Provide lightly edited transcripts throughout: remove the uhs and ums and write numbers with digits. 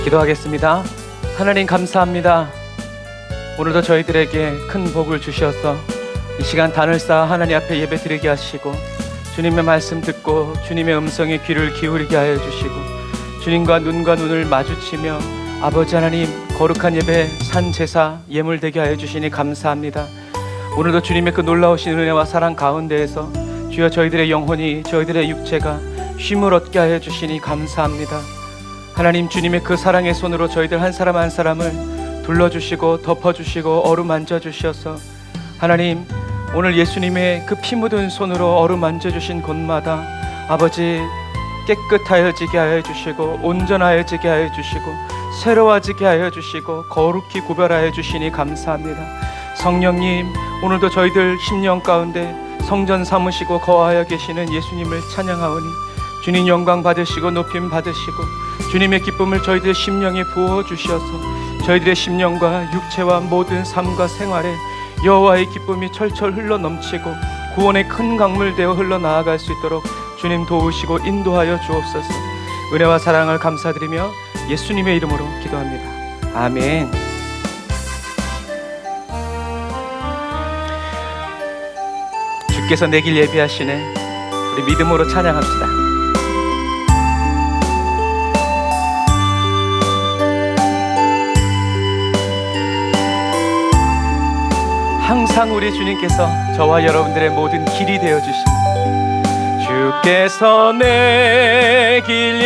기도하겠습니다. 하나님 감사합니다. 오늘도 저희들에게 큰 복을 주셔서 이 시간 단을 쌓아 하나님 앞에 예배 드리게 하시고 주님의 말씀 듣고 주님의 음성에 귀를 기울이게 하여 주시고 주님과 눈과 눈을 마주치며 아버지 하나님 거룩한 예배 산제사 예물되게 하여 주시니 감사합니다. 오늘도 주님의 그 놀라우신 은혜와 사랑 가운데에서 주여 저희들의 영혼이 저희들의 육체가 쉼을 얻게 하여 주시니 감사합니다. 하나님 주님의 그 사랑의 손으로 저희들 한 사람 한 사람을 둘러주시고 덮어주시고 어루만져 주셔서 하나님 오늘 예수님의 그 피 묻은 손으로 어루만져 주신 곳마다 아버지 깨끗하여지게 하여 주시고 온전하여지게 하여 주시고 새로워지게 하여 주시고 거룩히 구별하여 주시니 감사합니다. 성령님 오늘도 저희들 심령 가운데 성전 삼으시고 거하여 계시는 예수님을 찬양하오니 주님 영광 받으시고 높임 받으시고 주님의 기쁨을 저희들 심령에 부어 주셔서 저희들의 심령과 육체와 모든 삶과 생활에 여호와의 기쁨이 철철 흘러 넘치고 구원의 큰 강물 되어 흘러나아갈 수 있도록 주님 도우시고 인도하여 주옵소서. 은혜와 사랑을 감사드리며 예수님의 이름으로 기도합니다. 아멘. 주께서 내 길 예비하시네. 우리 믿음으로 찬양합시다. 항상 우리 주님께서 저와 여러분들의 모든 길이 되어주십니다. 주께서 내 길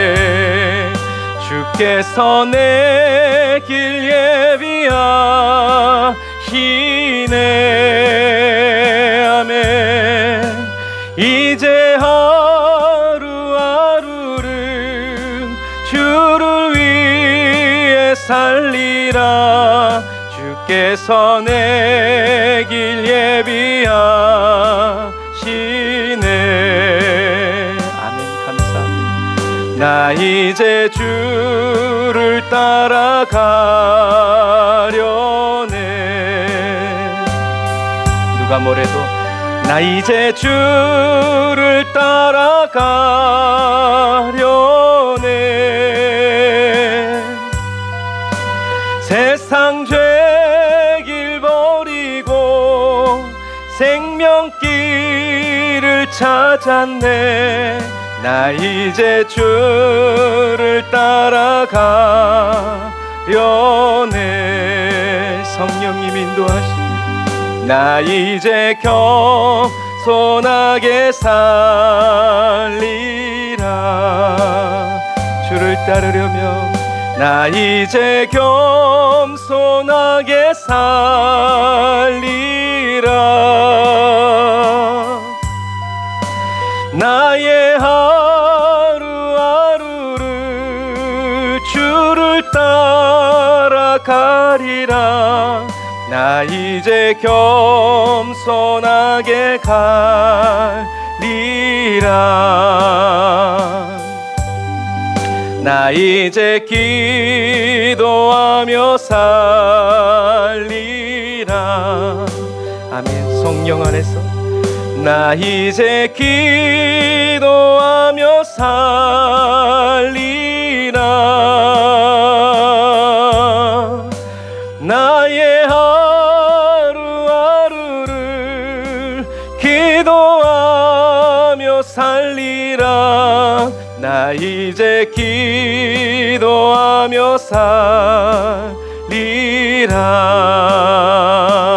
예비하시네. 주께서 내 길 예비하시네. 아멘. 이제 하루하루를 주를 위해 살리라. 주께서 내 길 예비하시네. 아멘. 감사합니다. 나 이제 주를 따라가려네. 누가 뭐래도 나 이제 주를 따라가려네. 세상 죄길 버리고 생명길을 찾았네. 나 이제 주를 따라가려네. 성령님 인도하시니 나 이제 겸손하게 살리라. 주를 따르려면 나 이제 겸손하게 살리라. 나의 하루하루를 주를 따라가리라. 나 이제 겸손하게 가리라. 나 이제 기도하며 살리라. 아멘. 성령 안에서 나 이제 기도하며 살리라. 나의 하루하루를 기도하며 살리라. 나 이제 기도하며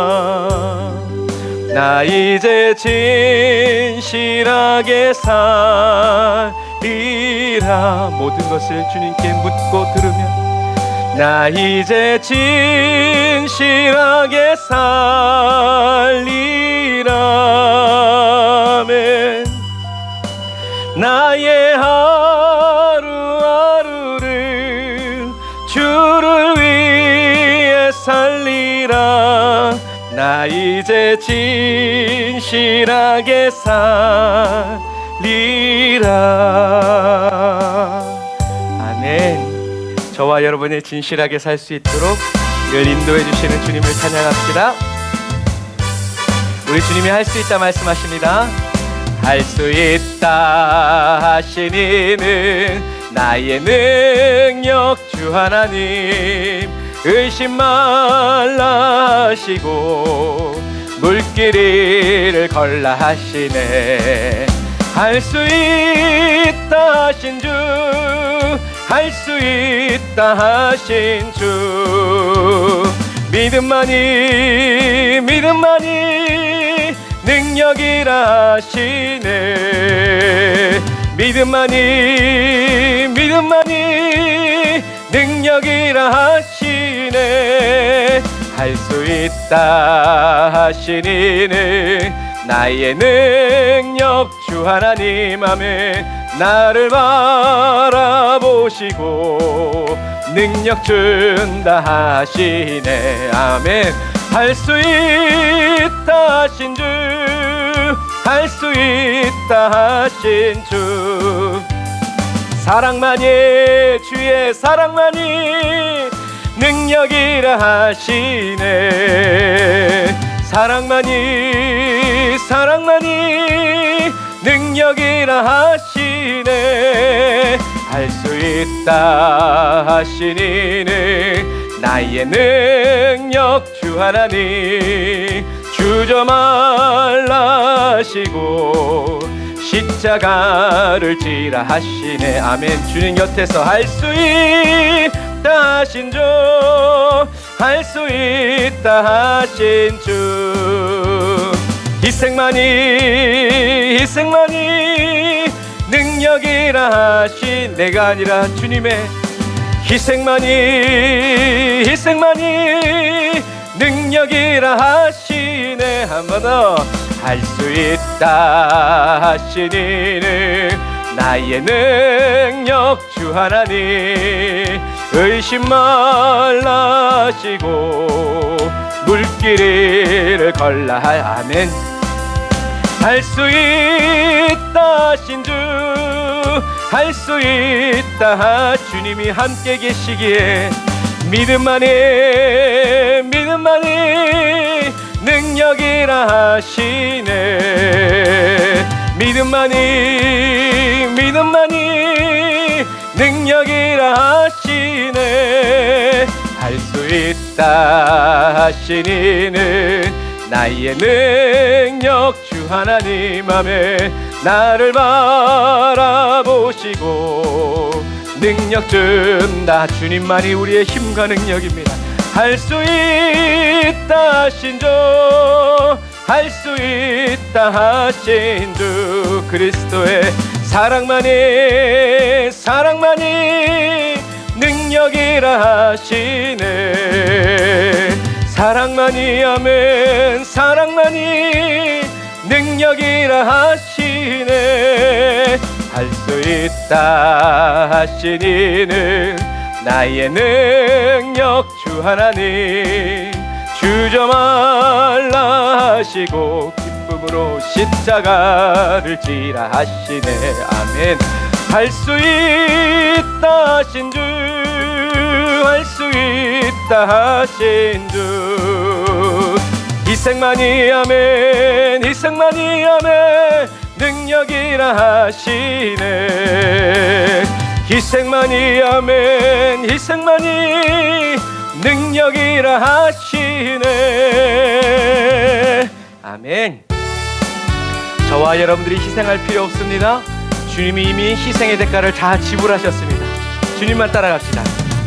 살리라. 나 이제 진실하게 살리라. 모든 것을 주님께 묻고 들으며 나 이제 진실하게 살리라. 아멘. 나의 하루하루를 주를 위해 살리라. 나 이제 진실하게 살리라. 아멘. 저와 여러분이 진실하게 살 수 있도록 늘 인도해 주시는 주님을 찬양합시다. 우리 주님이 할 수 있다 말씀하십니다. 할 수 있다 하시니는 나의 능력 주 하나님. 의심 말라 하시고 물길을 걸라 하시네. 할 수 있다 하신 주, 할 수 있다 하신 주. 믿음만이 믿음만이 능력이라 하시네. 믿음만이 믿음만이 능력이라 하시네. 할 수 있다 하시니는 나의 능력 주 하나님. 아멘. 나를 바라보시고 능력 준다 하시네. 아멘. 할 수 있다 하신 주, 할 수 있다 하신 주. 사랑만이 주의 사랑만이 능력이라 하시네. 사랑만이 사랑만이 능력이라 하시네. 할 수 있다 하시니는 나의 능력 주 하나님. 주저 말라 하시고 십자가를 지라 하시네. 아멘. 주님 곁에서 할 수 있다 하신 주, 할 수 있다 하신 주. 희생만이 희생만이 능력이라 하신 내가 아니라 주님의 희생만이 희생만이 능력이라 하시네. 한 번 더. 할 수 있다 하시니는 나의 능력 주 하나님. 의심 말라 하시고 물길을 걸라. 아멘. 할 수 있다 하신 주, 할 수 있다. 주님이 함께 계시기에 믿음만이 믿음만이 능력이라 하시네. 믿음만이 믿음만이 능력이라 하시네. 할 수 있다 하시니는 나의 능력 주 하나님. 아멘. 나를 바라보시고 능력 준다. 주님만이 우리의 힘과 능력입니다. 할 수 있다 하신 주, 할 수 있다 하신 주. 그리스도의 사랑만이 사랑만이 능력이라 하시네. 사랑만이 아멘. 사랑만이 능력이라 하시네. 할 수 있다 하시니는 나의 능력 주 하나님. 주저 말라 하시고 기쁨으로 십자가를 지라 하시네. 아멘. 할 수 있다 하신 주, 할 수 있다 하신 주. 희생만이 아멘. 희생만이 아멘. 능력이라 하시네. 희생만이 아멘. 희생만이 능력이라 하시네. 아멘. 저와 여러분들이 희생할 필요 없습니다. 주님이 이미 희생의 대가를 다 지불하셨습니다. 주님만 따라갑시다.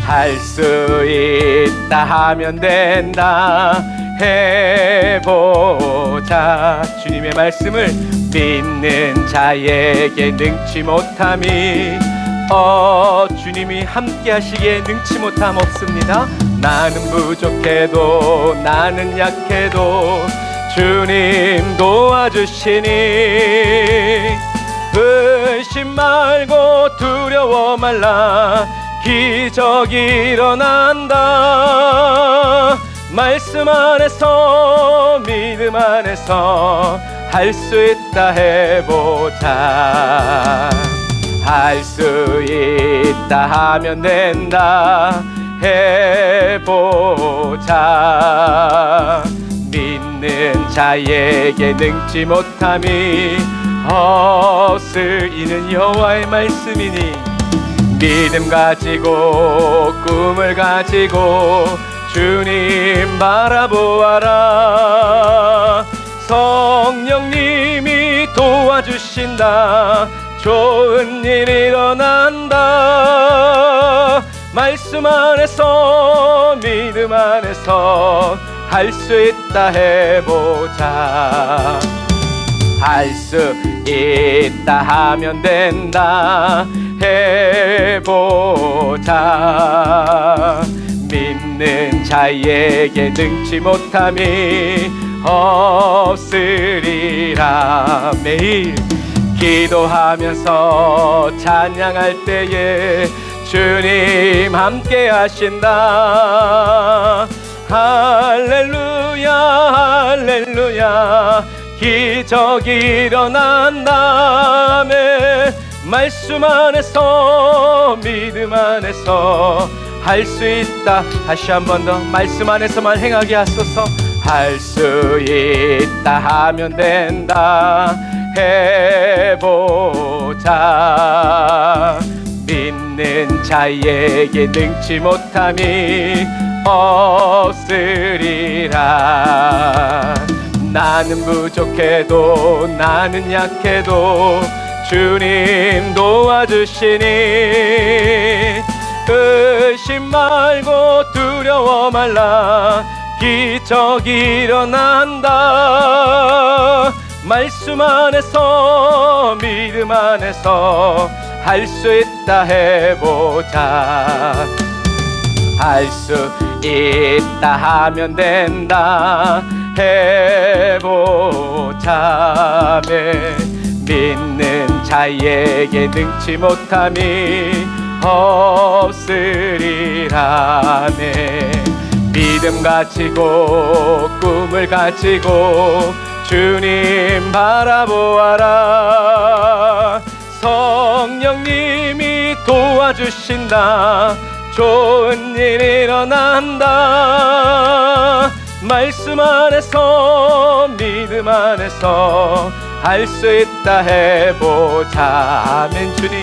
할 수 있다 하면 된다 해보자. 주님의 말씀을 믿는 자에게 능치 못함이 주님이 함께 하시기에 능치 못함 없습니다. 나는 부족해도 나는 약해도 주님 도와주시니 의심 말고 두려워 말라. 기적이 일어난다. 말씀 안에서 믿음 안에서 할 수 있다 해보자. 할 수 있다 하면 된다 해보자. 믿는 자에게 능치 못함이 이는 여호와의 말씀이니 믿음 가지고 꿈을 가지고 주님 바라보아라. 성령님이 도와주신다. 좋은 일 일어난다. 말씀 안에서 믿음 안에서 할 수 있다 해보자. 할 수 있다 하면 된다 해보자. 믿는 자에게 능치 못함이 없으리라. 매일 기도하면서 찬양할 때에 주님 함께 하신다. 할렐루야 할렐루야. 기적이 일어난다며. 말씀 안에서 믿음 안에서 할 수 있다. 다시 한 번 더 말씀 안에서만 행하게 하소서. 할 수 있다 하면 된다 해보자. 믿는 자에게 능치 못함이 없으리라. 나는 부족해도 나는 약해도 주님 도와주시니 의심 말고 두려워 말라. 기적이 일어난다. 말씀 안에서 믿음 안에서 할 수 있다 해보자. 할 수 있다 하면 된다 해보자. 믿는 자에게 능치 못함이 없으리라네. 믿음 가지고 꿈을 가지고 주님 바라보아라. 성령님이 도와주신다. 좋은 일 일어난다. 말씀 안에서 믿음 안에서 할 수 있다 해보자. 아멘. 주님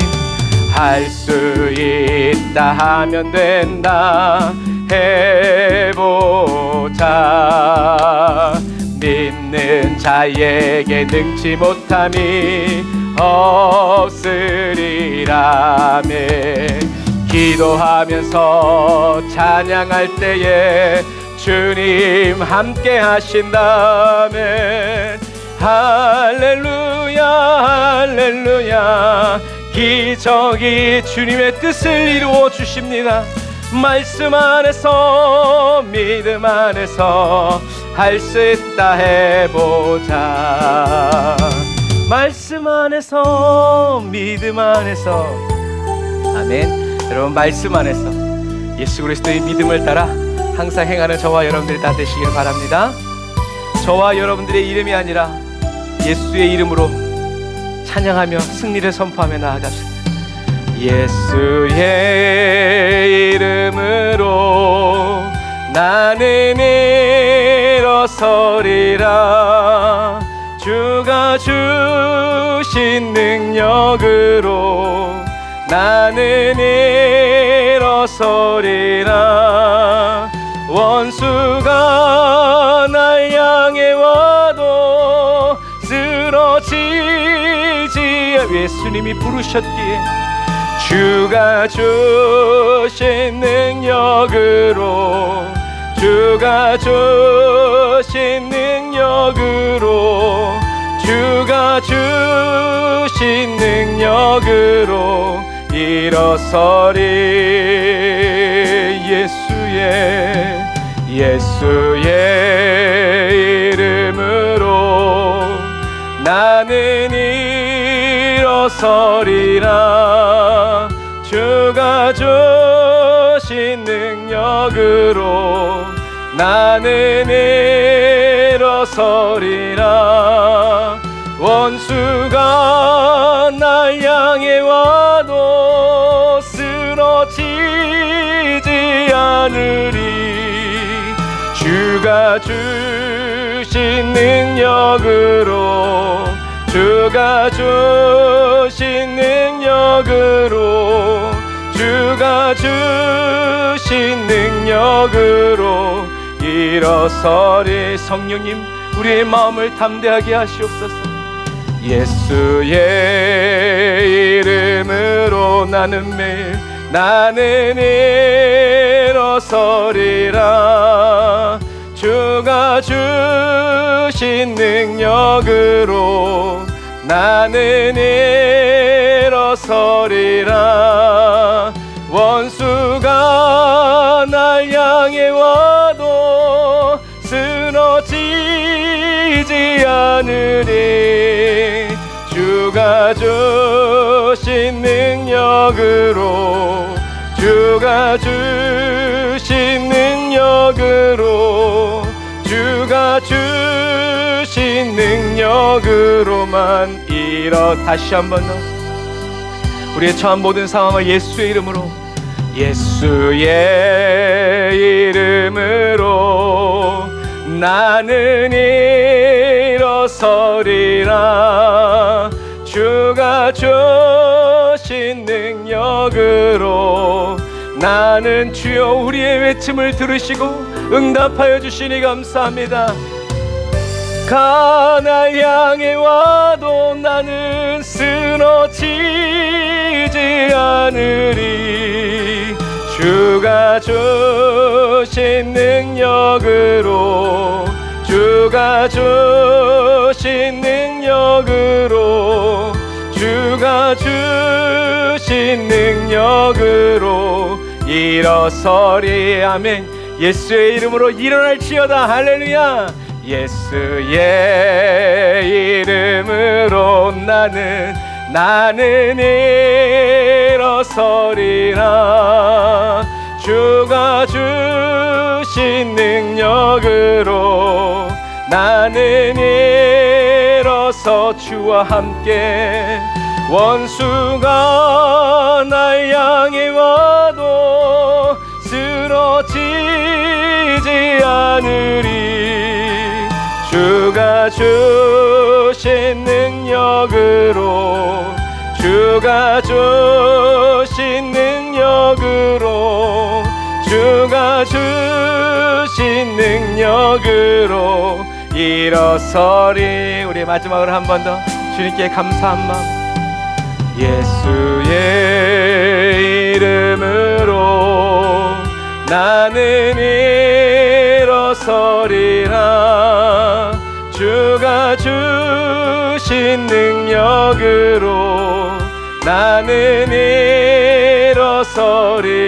할 수 있다 하면 된다 해보자. 믿는 자에게 능치 못함이 없으리라네. 기도하면서 찬양할 때에 주님 함께 하신다면 할렐루야 할렐루야. 기적이 주님의 뜻을 이루어 주십니다. 말씀 안에서 믿음 안에서 할 수 있다 해보자. 말씀 안에서 믿음 안에서. 아멘. 여러분 말씀 안에서 예수 그리스도의 믿음을 따라 항상 행하는 저와 여러분들이 다 되시길 바랍니다. 저와 여러분들의 이름이 아니라 예수의 이름으로 찬양하며 승리를 선포하며 나아갑시다. 예수의 이름으로 나는 일어서리라. 주가 주신 능력으로 나는 일어서리라. 원수가 날 향해 와도 쓰러지지. 예수님이 부르셨기에 주가 주신 능력으로 주가 주신 능력으로 주가 주신 능력으로 일어서리. 예수의 이름으로 나는 일어서리라. 주가 주신 능력으로 나는 일어서리라. 원수가 날 향해 와도 쓰러지지 않으리. 주가 주신 능력으로 주가 주가 주신 능력으로, 주가 주신 능력으로 일어서리. 성령님, 우리의 마음을 담대하게 하시옵소서. 예수의 이름으로 나는 매일 나는 일어서리라. 주가 주신 능력으로 나는 일어서리라. 원수가 날 향해 와도 쓰러지지 않으리. 주가 주신 능력으로, 주가 주신 능력으로, 주가 주신 능력으로만 다시 한 번 더 우리의 처한 모든 상황을 예수의 이름으로, 예수의 이름으로 나는 일어서리라. 주가 주신 능력으로 나는, 주여 우리의 외침을 들으시고 응답하여 주시니 감사합니다. 날 향해 와도 나는 쓰러지지 않으리. 주가 주신 능력으로, 주가 주신 능력으로, 주가 주신 능력으로 일어서리. 아멘. 예수의 이름으로 일어날지어다. 할렐루야. 예수의 이름으로 나는 일어서리라. 주가 주신 능력으로 나는 일어서 주와 함께, 원수가 날 향해 와도 쓰러지지 않으리. 주가 주신 능력으로, 주가 주신 능력으로, 주가 주신 능력으로 일어서리. 우리 마지막으로 한 번 더 주님께 감사한 마음. 예수의 이름으로 나는 일어서리라. 주가 주신 능력으로 나는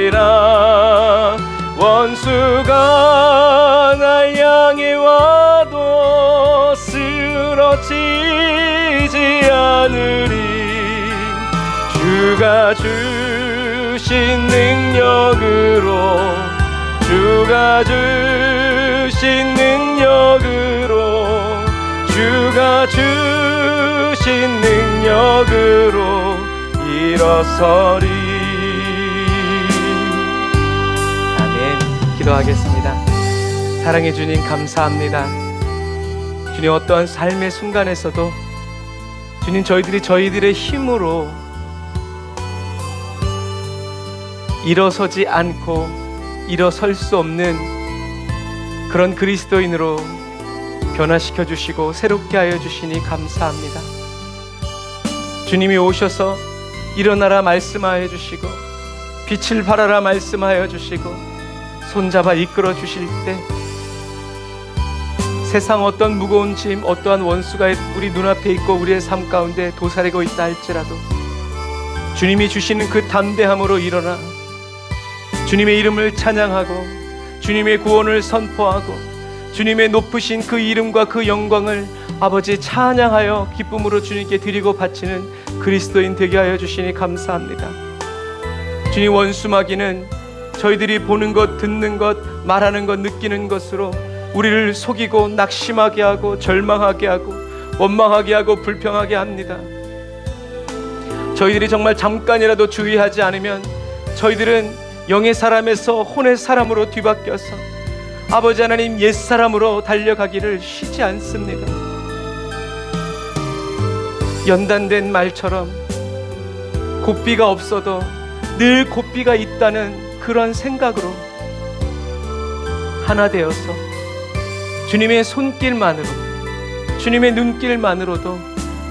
일어서리라. 원수가 날 향해 와도 쓰러지지 않으리. 주가 주신 능력으로, 주가 주신 능력으로, 주가 주신 능력으로 일어서리. 아멘. 기도하겠습니다. 사랑해 주님 감사합니다. 주님, 어떠한 삶의 순간에서도 주님, 저희들의 힘으로 일어서지 않고 일어설 수 없는 그런 그리스도인으로 변화시켜 주시고 새롭게 하여 주시니 감사합니다. 주님이 오셔서 일어나라 말씀하여 주시고 빛을 발하라 말씀하여 주시고 손잡아 이끌어 주실 때 세상 어떤 무거운 짐, 어떠한 원수가 우리 눈앞에 있고 우리의 삶 가운데 도사리고 있다 할지라도 주님이 주시는 그 담대함으로 일어나 주님의 이름을 찬양하고 주님의 구원을 선포하고 주님의 높으신 그 이름과 그 영광을 아버지 찬양하여 기쁨으로 주님께 드리고 바치는 그리스도인 되게 하여 주시니 감사합니다. 주님, 원수마귀는 저희들이 보는 것, 듣는 것, 말하는 것, 느끼는 것으로 우리를 속이고 낙심하게 하고 절망하게 하고 원망하게 하고 불평하게 합니다. 저희들이 정말 잠깐이라도 주의하지 않으면 저희들은 영의 사람에서 혼의 사람으로 뒤바뀌어서 아버지 하나님 옛사람으로 달려가기를 쉬지 않습니다. 연단된 말처럼 고삐가 없어도 늘 고삐가 있다는 그런 생각으로 하나 되어서 주님의 손길만으로, 주님의 눈길만으로도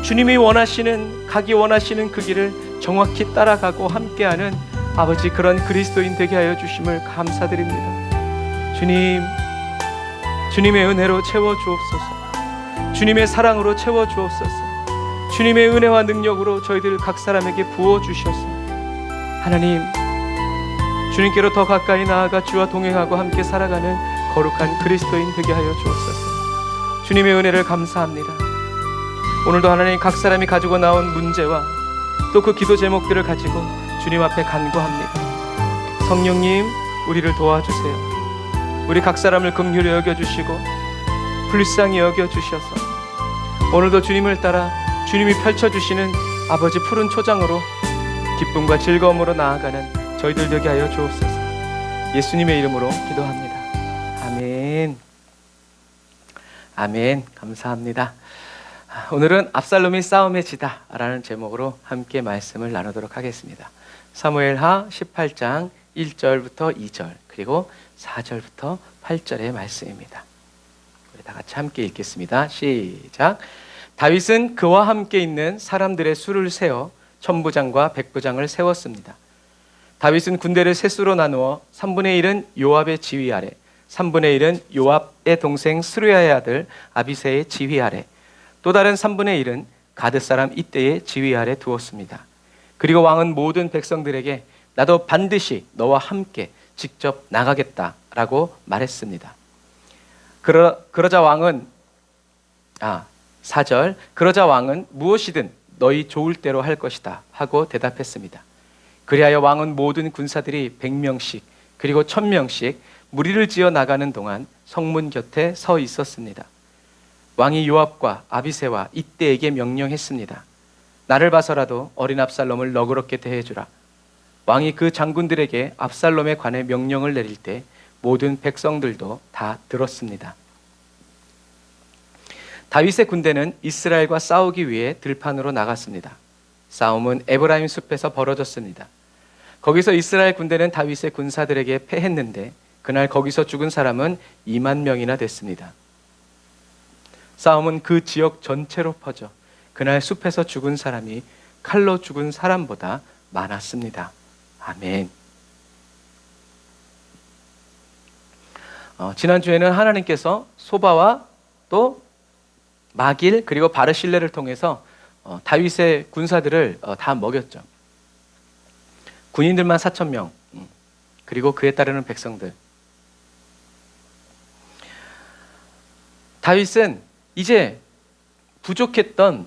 주님이 원하시는, 가기 원하시는 그 길을 정확히 따라가고 함께하는 아버지, 그런 그리스도인 되게 하여 주심을 감사드립니다. 주님, 주님의 은혜로 채워주옵소서. 주님의 사랑으로 채워주옵소서. 주님의 은혜와 능력으로 저희들 각 사람에게 부어주셔서 하나님, 주님께로 더 가까이 나아가 주와 동행하고 함께 살아가는 거룩한 그리스도인 되게 하여 주옵소서. 주님의 은혜를 감사합니다. 오늘도 하나님, 각 사람이 가지고 나온 문제와 또 그 기도 제목들을 가지고 주님 앞에 간구합니다. 성령님, 우리를 도와주세요. 우리 각 사람을 긍휼히 여겨주시고 불쌍히 여겨주셔서 오늘도 주님을 따라 주님이 펼쳐주시는 아버지 푸른 초장으로 기쁨과 즐거움으로 나아가는 저희들 되게 하여 주옵소서. 예수님의 이름으로 기도합니다. 아멘. 아멘. 감사합니다. 오늘은 압살롬이 싸움에 지다 라는 제목으로 함께 말씀을 나누도록 하겠습니다. 사무엘하 18장 1절부터 2절 그리고 4절부터 8절의 말씀입니다. 우리 다 같이 함께 읽겠습니다. 시작. 다윗은 그와 함께 있는 사람들의 수를 세어 천부장과 백부장을 세웠습니다. 다윗은 군대를 세 수로 나누어 3분의 1은 요압의 지휘 아래, 3분의 1은 요압의 동생 스루야의 아들 아비새의 지휘 아래, 또 다른 3분의 1은 가드 사람 이때의 지휘 아래 두었습니다. 그리고 왕은 모든 백성들에게 나도 반드시 너와 함께 직접 나가겠다라고 말했습니다. 그러자 왕은 4절, 그러자 왕은 무엇이든 너희 좋을 대로 할 것이다 하고 대답했습니다. 그리하여 왕은 모든 군사들이 100명씩 그리고 1000명씩 무리를 지어 나가는 동안 성문 곁에 서 있었습니다. 왕이 요압과 아비새와 이때에게 명령했습니다. 나를 봐서라도 어린 압살롬을 너그럽게 대해주라. 왕이 그 장군들에게 압살롬에 관해 명령을 내릴 때 모든 백성들도 다 들었습니다. 다윗의 군대는 이스라엘과 싸우기 위해 들판으로 나갔습니다. 싸움은 에브라임 숲에서 벌어졌습니다. 거기서 이스라엘 군대는 다윗의 군사들에게 패했는데 그날 거기서 죽은 사람은 2만 명이나 됐습니다. 싸움은 그 지역 전체로 퍼져 그날 숲에서 죽은 사람이 칼로 죽은 사람보다 많았습니다. 아멘. 지난주에는 하나님께서 소바와 또 마길 그리고 바르실레를 통해서 다윗의 군사들을 다 먹였죠. 군인들만 4,000명 그리고 그에 따르는 백성들. 다윗은 이제 부족했던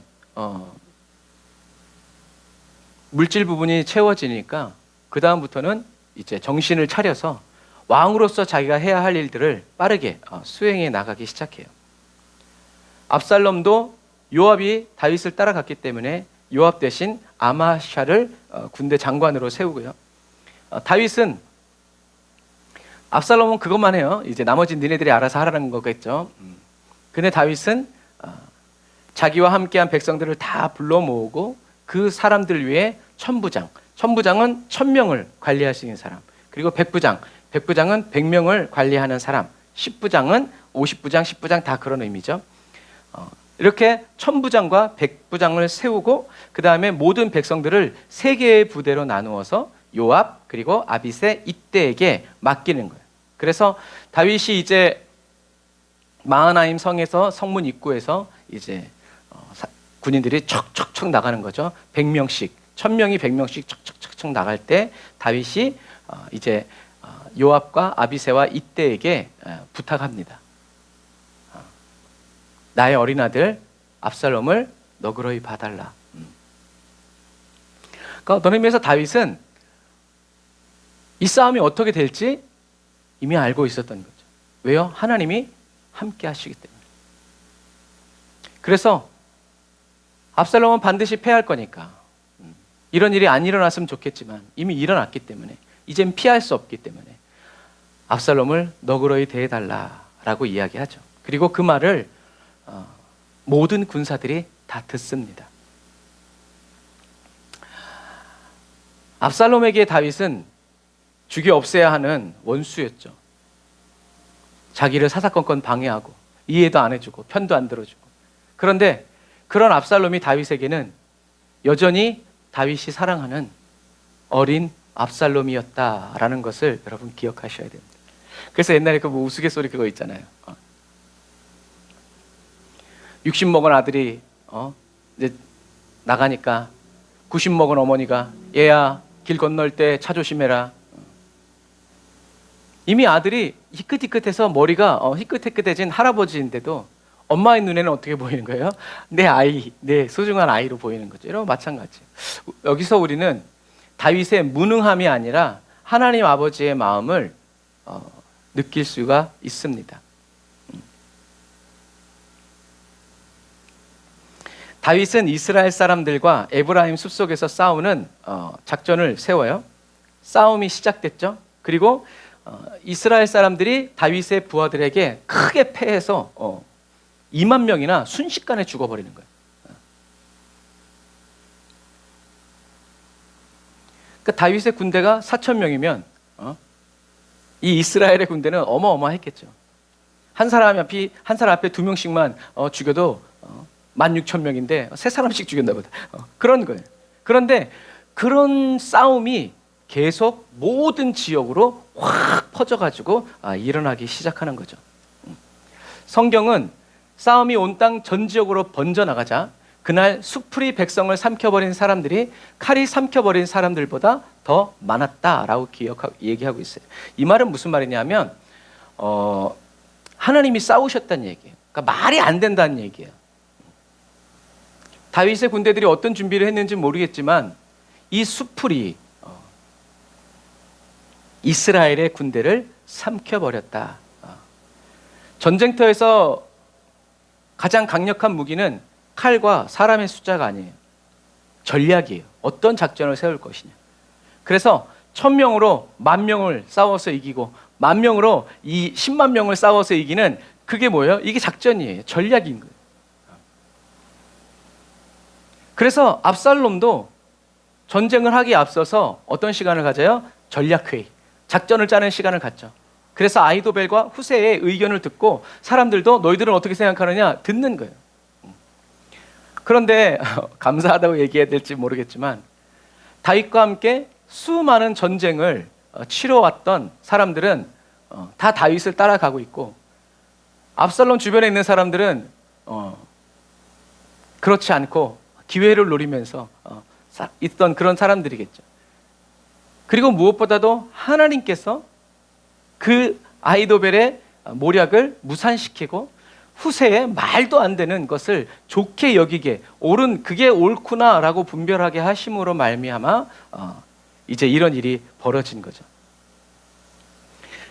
물질 부분이 채워지니까 그 다음부터는 이제 정신을 차려서 왕으로서 자기가 해야 할 일들을 빠르게 수행해 나가기 시작해요. 압살롬도 요압이 다윗을 따라갔기 때문에 요압 대신 아마샤를 군대 장관으로 세우고요. 다윗은 압살롬은 그것만 해요. 이제 나머지 니네들이 알아서 하라는 거겠죠. 근데 다윗은 자기와 함께한 백성들을 다 불러 모으고 그 사람들 위해 천부장, 천부장은 1000명을 관리할 수 있는 사람, 그리고 백부장은 100명을 관리하는 사람, 10부장은 50부장, 10부장 다 그런 의미죠. 이렇게 천부장과 백부장을 세우고 그 다음에 모든 백성들을 3개의 부대로 나누어서 요압 그리고 아비새 이때에게 맡기는 거예요. 그래서 다윗이 이제 마하나임 성에서 성문 입구에서 이제 군인들이 척척척 나가는 거죠. 100명씩, 1000명이 100명씩 척척척 나갈 때 다윗이 이제 요압과 아비새와 이때에게 부탁합니다. 나의 어린 아들 압살롬을 너그러이 봐달라. 그러니까 어떤 의미에서 다윗은 이 싸움이 어떻게 될지 이미 알고 있었던 거죠. 왜요? 하나님이 함께 하시기 때문에. 그래서 압살롬은 반드시 패할 거니까 이런 일이 안 일어났으면 좋겠지만 이미 일어났기 때문에 이젠 피할 수 없기 때문에 압살롬을 너그러이 대해달라라고 이야기하죠. 그리고 그 말을 모든 군사들이 다 듣습니다. 압살롬에게 다윗은 죽여 없애야 하는 원수였죠. 자기를 사사건건 방해하고 이해도 안 해주고 편도 안 들어주고. 그런데 그런 압살롬이 다윗에게는 여전히 다윗이 사랑하는 어린 압살롬이었다라는 것을 여러분 기억하셔야 됩니다. 그래서 옛날에 그 뭐 우스갯소리 그거 있잖아요. 60 먹은 아들이 이제 나가니까 90 먹은 어머니가 얘야 길 건널 때 차 조심해라. 이미 아들이 희끗희끗해서 머리가 희끗희끗해진 할아버지인데도 엄마의 눈에는 어떻게 보이는 거예요? 내 아이, 내 소중한 아이로 보이는 거죠. 이런 마찬가지예요. 여기서 우리는 다윗의 무능함이 아니라 하나님 아버지의 마음을 느낄 수가 있습니다. 다윗은 이스라엘 사람들과 에브라임 숲속에서 싸우는 작전을 세워요. 싸움이 시작됐죠. 그리고 이스라엘 사람들이 다윗의 부하들에게 크게 패해서 2만 명이나 순식간에 죽어버리는 거예요. 그러니까 다윗의 군대가 4,000명이면 이 이스라엘의 군대는 어마어마했겠죠. 한 사람 앞에 2명씩만 죽여도 16,000명인데 3사람씩 죽였나 보다. 그런 거예요. 그런데 그런 싸움이 계속 모든 지역으로 확 퍼져가지고 일어나기 시작하는 거죠. 성경은 싸움이 온 땅 전 지역으로 번져나가자 그날 수풀이 백성을 삼켜버린 사람들이 칼이 삼켜버린 사람들보다 더 많았다라고 얘기하고 있어요. 이 말은 무슨 말이냐면 하나님이 싸우셨다는 얘기예요. 그러니까 말이 안 된다는 얘기예요. 다윗의 군대들이 어떤 준비를 했는지 모르겠지만 이 수풀이 이스라엘의 군대를 삼켜버렸다. 전쟁터에서 가장 강력한 무기는 칼과 사람의 숫자가 아니에요. 전략이에요. 어떤 작전을 세울 것이냐. 그래서 1,000명으로 10,000명을 싸워서 이기고 10,000명으로 이 10만 명을 싸워서 이기는 그게 뭐예요? 이게 작전이에요. 전략인 거예요. 그래서 압살롬도 전쟁을 하기에 앞서서 어떤 시간을 가져요? 전략회의, 작전을 짜는 시간을 갖죠. 그래서 아히도벨과 후세의 의견을 듣고 사람들도 너희들은 어떻게 생각하느냐 듣는 거예요. 그런데 감사하다고 얘기해야 될지 모르겠지만 다윗과 함께 수많은 전쟁을 치러왔던 사람들은 다 다윗을 따라가고 있고 압살롬 주변에 있는 사람들은 그렇지 않고 기회를 노리면서 있던 그런 사람들이겠죠. 그리고 무엇보다도 하나님께서 그 아히도벨의 모략을 무산시키고 후세에 말도 안 되는 것을 좋게 여기게 옳은 그게 옳구나라고 분별하게 하심으로 말미암아 이제 이런 일이 벌어진 거죠.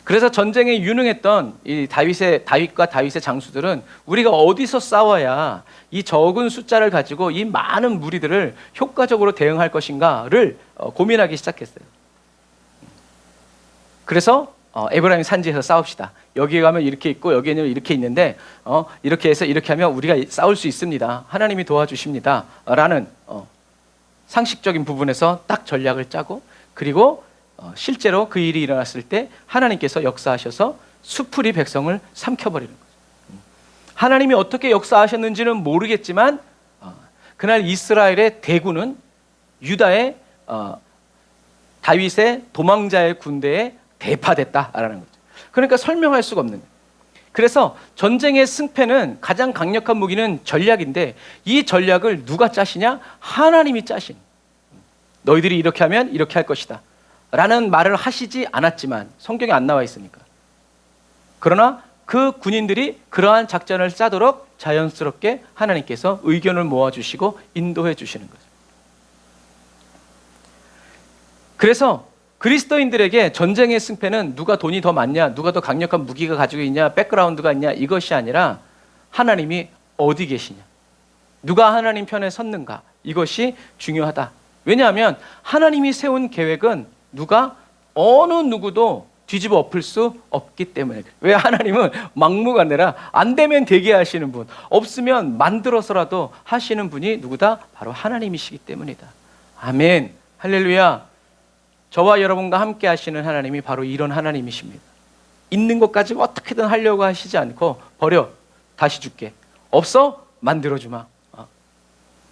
그래서 전쟁에 유능했던 이 다윗과 다윗의 장수들은 우리가 어디서 싸워야 이 적은 숫자를 가지고 이 많은 무리들을 효과적으로 대응할 것인가를 고민하기 시작했어요. 그래서 에브라임 산지에서 싸웁시다. 여기에 가면 이렇게 있고 여기에는 이렇게 있는데 이렇게 해서 이렇게 하면 우리가 싸울 수 있습니다. 하나님이 도와주십니다. 라는 상식적인 부분에서 딱 전략을 짜고 그리고 실제로 그 일이 일어났을 때 하나님께서 역사하셔서 수풀이 백성을 삼켜버리는 거죠. 하나님이 어떻게 역사하셨는지는 모르겠지만 그날 이스라엘의 대군은 유다의 다윗의 도망자의 군대에 대파됐다라는 거죠. 그러니까 설명할 수가 없는 거예요. 그래서 전쟁의 승패는 가장 강력한 무기는 전략인데 이 전략을 누가 짜시냐? 하나님이 짜신. 너희들이 이렇게 하면 이렇게 할 것이다 라는 말을 하시지 않았지만 성경에 안 나와 있으니까. 그러나 그 군인들이 그러한 작전을 짜도록 자연스럽게 하나님께서 의견을 모아주시고 인도해 주시는 거죠. 그래서 그리스도인들에게 전쟁의 승패는 누가 돈이 더 많냐, 누가 더 강력한 무기가 가지고 있냐, 백그라운드가 있냐 이것이 아니라 하나님이 어디 계시냐, 누가 하나님 편에 섰는가 이것이 중요하다. 왜냐하면 하나님이 세운 계획은 누가 어느 누구도 뒤집어 엎을 수 없기 때문에. 왜? 하나님은 막무가내라 안 되면 되게 하시는 분, 없으면 만들어서라도 하시는 분이 누구다? 바로 하나님이시기 때문이다. 아멘, 할렐루야. 저와 여러분과 함께 하시는 하나님이 바로 이런 하나님이십니다. 있는 것까지 어떻게든 하려고 하시지 않고 버려, 다시 줄게. 없어? 만들어주마.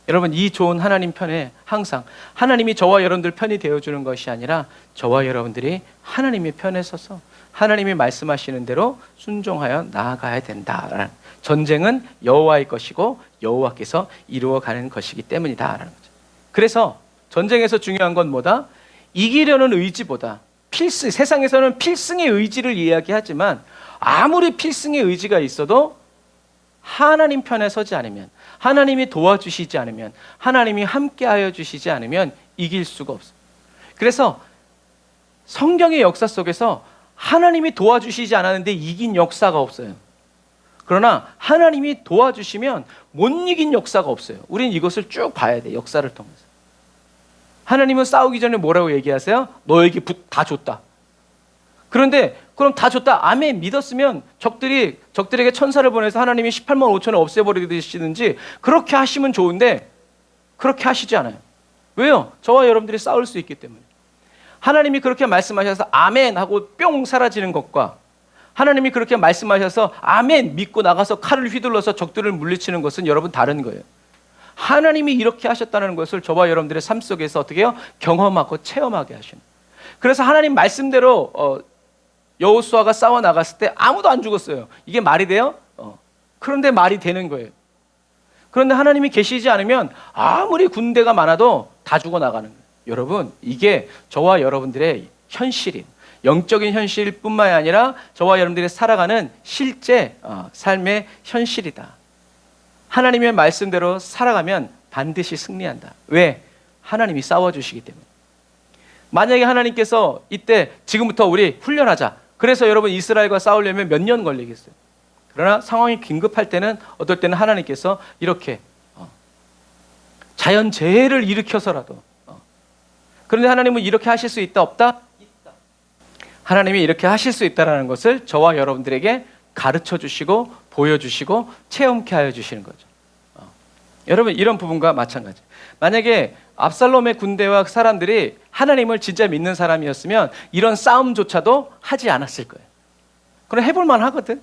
여러분, 이 좋은 하나님 편에 항상 하나님이 저와 여러분들 편이 되어주는 것이 아니라 저와 여러분들이 하나님의 편에 서서 하나님이 말씀하시는 대로 순종하여 나아가야 된다라는, 전쟁은 여호와의 것이고 여호와께서 이루어가는 것이기 때문이다라는 거죠. 그래서 전쟁에서 중요한 건 뭐다? 이기려는 의지보다 세상에서는 필승의 의지를 이야기하지만 아무리 필승의 의지가 있어도 하나님 편에 서지 않으면, 하나님이 도와주시지 않으면, 하나님이 함께하여 주시지 않으면 이길 수가 없어요. 그래서 성경의 역사 속에서 하나님이 도와주시지 않았는데 이긴 역사가 없어요. 그러나 하나님이 도와주시면 못 이긴 역사가 없어요. 우린 이것을 쭉 봐야 돼, 역사를 통해서. 하나님은 싸우기 전에 뭐라고 얘기하세요? 너에게 다 줬다. 그런데 그럼 다 줬다, 아멘, 믿었으면 적들에게 천사를 보내서 하나님이 18만 5천을 없애버리시든지 그렇게 하시면 좋은데 그렇게 하시지 않아요. 왜요? 저와 여러분들이 싸울 수 있기 때문에. 하나님이 그렇게 말씀하셔서 아멘 하고 뿅 사라지는 것과 하나님이 그렇게 말씀하셔서 아멘 믿고 나가서 칼을 휘둘러서 적들을 물리치는 것은 여러분 다른 거예요. 하나님이 이렇게 하셨다는 것을 저와 여러분들의 삶 속에서 어떻게 해요? 경험하고 체험하게 하시는. 그래서 하나님 말씀대로 여호수아가 싸워 나갔을 때 아무도 안 죽었어요. 이게 말이 돼요? 그런데 말이 되는 거예요. 그런데 하나님이 계시지 않으면 아무리 군대가 많아도 다 죽어 나가는 거예요. 여러분, 이게 저와 여러분들의 현실이에요. 영적인 현실뿐만 아니라 저와 여러분들이 살아가는 실제 삶의 현실이다. 하나님의 말씀대로 살아가면 반드시 승리한다. 왜? 하나님이 싸워주시기 때문에. 만약에 하나님께서 이때 지금부터 우리 훈련하자, 그래서 여러분 이스라엘과 싸우려면 몇 년 걸리겠어요? 그러나 상황이 긴급할 때는 어떨 때는 하나님께서 이렇게 자연재해를 일으켜서라도, 그런데 하나님은 이렇게 하실 수 있다 없다? 있다. 하나님이 이렇게 하실 수 있다는 것을 저와 여러분들에게 가르쳐 주시고 보여주시고 체험케 하여 주시는 거죠. 여러분, 이런 부분과 마찬가지. 만약에 압살롬의 군대와 사람들이 하나님을 진짜 믿는 사람이었으면 이런 싸움조차도 하지 않았을 거예요. 그럼 해볼 만하거든.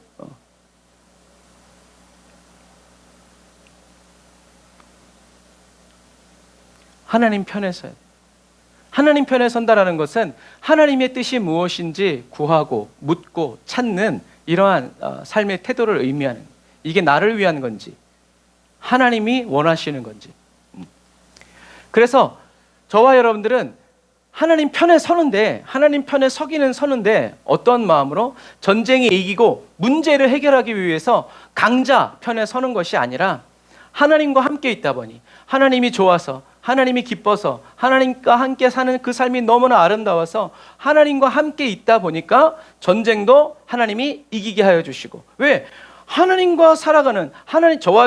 하나님 편에 서야 돼. 하나님 편에 선다라는 것은 하나님의 뜻이 무엇인지 구하고 묻고 찾는 이러한 삶의 태도를 의미하는, 이게 나를 위한 건지 하나님이 원하시는 건지. 그래서 저와 여러분들은 하나님 편에 서는데, 하나님 편에 서기는 서는데 어떤 마음으로? 전쟁이 이기고 문제를 해결하기 위해서 강자 편에 서는 것이 아니라 하나님과 함께 있다 보니, 하나님이 좋아서, 하나님이 기뻐서, 하나님과 함께 사는 그 삶이 너무나 아름다워서 하나님과 함께 있다 보니까 전쟁도 하나님이 이기게 하여 주시고. 왜? 하나님과 살아가는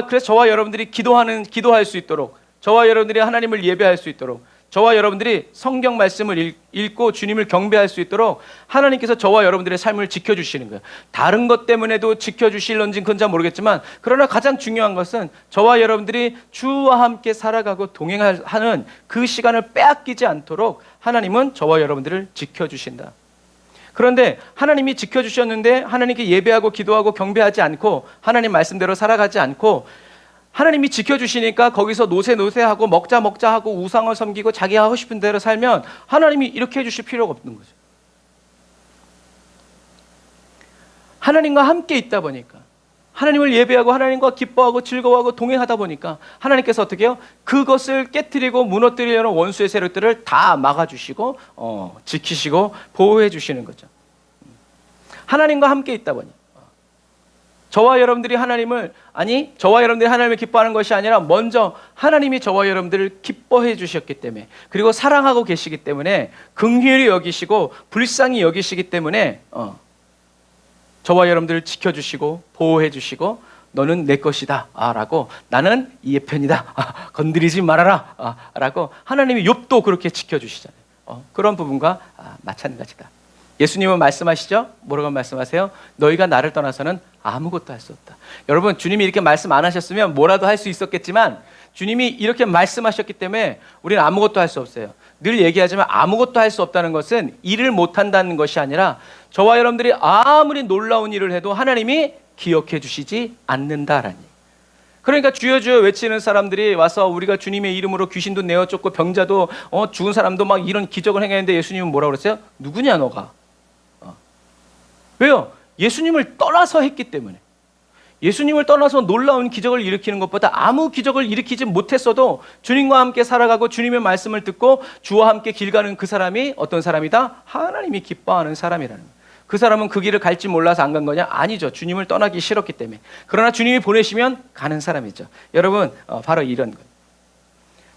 그래서 저와 여러분들이 기도할 수 있도록, 저와 여러분들이 하나님을 예배할 수 있도록, 저와 여러분들이 성경 말씀을 읽고 주님을 경배할 수 있도록 하나님께서 저와 여러분들의 삶을 지켜주시는 거예요. 다른 것 때문에도 지켜주실런지는 그건 잘 모르겠지만, 그러나 가장 중요한 것은 저와 여러분들이 주와 함께 살아가고 동행하는 그 시간을 빼앗기지 않도록 하나님은 저와 여러분들을 지켜주신다. 그런데 하나님이 지켜주셨는데 하나님께 예배하고 기도하고 경배하지 않고 하나님 말씀대로 살아가지 않고, 하나님이 지켜주시니까 거기서 노세하고 먹자 하고 우상을 섬기고 자기 하고 싶은 대로 살면 하나님이 이렇게 해주실 필요가 없는 거죠. 하나님과 함께 있다 보니까, 하나님을 예배하고 하나님과 기뻐하고 즐거워하고 동행하다 보니까 하나님께서 어떻게 해요? 그것을 깨트리고 무너뜨리려는 원수의 세력들을 다 막아주시고 지키시고 보호해 주시는 거죠. 하나님과 함께 있다 보니 저와 여러분들이 하나님을 기뻐하는 것이 아니라 먼저 하나님이 저와 여러분들을 기뻐해 주셨기 때문에, 그리고 사랑하고 계시기 때문에, 긍휼히 여기시고 불쌍히 여기시기 때문에 저와 여러분들을 지켜주시고 보호해 주시고 너는 내 것이다 라고, 나는 이의 편이다 건드리지 말아라 라고 하나님이 욥도 그렇게 지켜주시잖아요. 그런 부분과 마찬가지다. 예수님은 말씀하시죠? 뭐라고 말씀하세요? 너희가 나를 떠나서는 아무것도 할 수 없다. 여러분, 주님이 이렇게 말씀 안 하셨으면 뭐라도 할 수 있었겠지만 주님이 이렇게 말씀하셨기 때문에 우리는 아무것도 할 수 없어요. 늘 얘기하지만 아무것도 할 수 없다는 것은 일을 못한다는 것이 아니라 저와 여러분들이 아무리 놀라운 일을 해도 하나님이 기억해 주시지 않는다라니. 그러니까 주여 주여 외치는 사람들이 와서 우리가 주님의 이름으로 귀신도 내어 쫓고 병자도 죽은 사람도 막 이런 기적을 행했는데 예수님은 뭐라고 그랬어요? 누구냐 너가? 왜요? 예수님을 떠나서 했기 때문에. 예수님을 떠나서 놀라운 기적을 일으키는 것보다 아무 기적을 일으키지 못했어도 주님과 함께 살아가고 주님의 말씀을 듣고 주와 함께 길 가는 그 사람이 어떤 사람이다? 하나님이 기뻐하는 사람이라는 거예요. 그 사람은 그 길을 갈지 몰라서 안 간 거냐? 아니죠. 주님을 떠나기 싫었기 때문에. 그러나 주님이 보내시면 가는 사람이죠. 여러분, 바로 이런 거예요.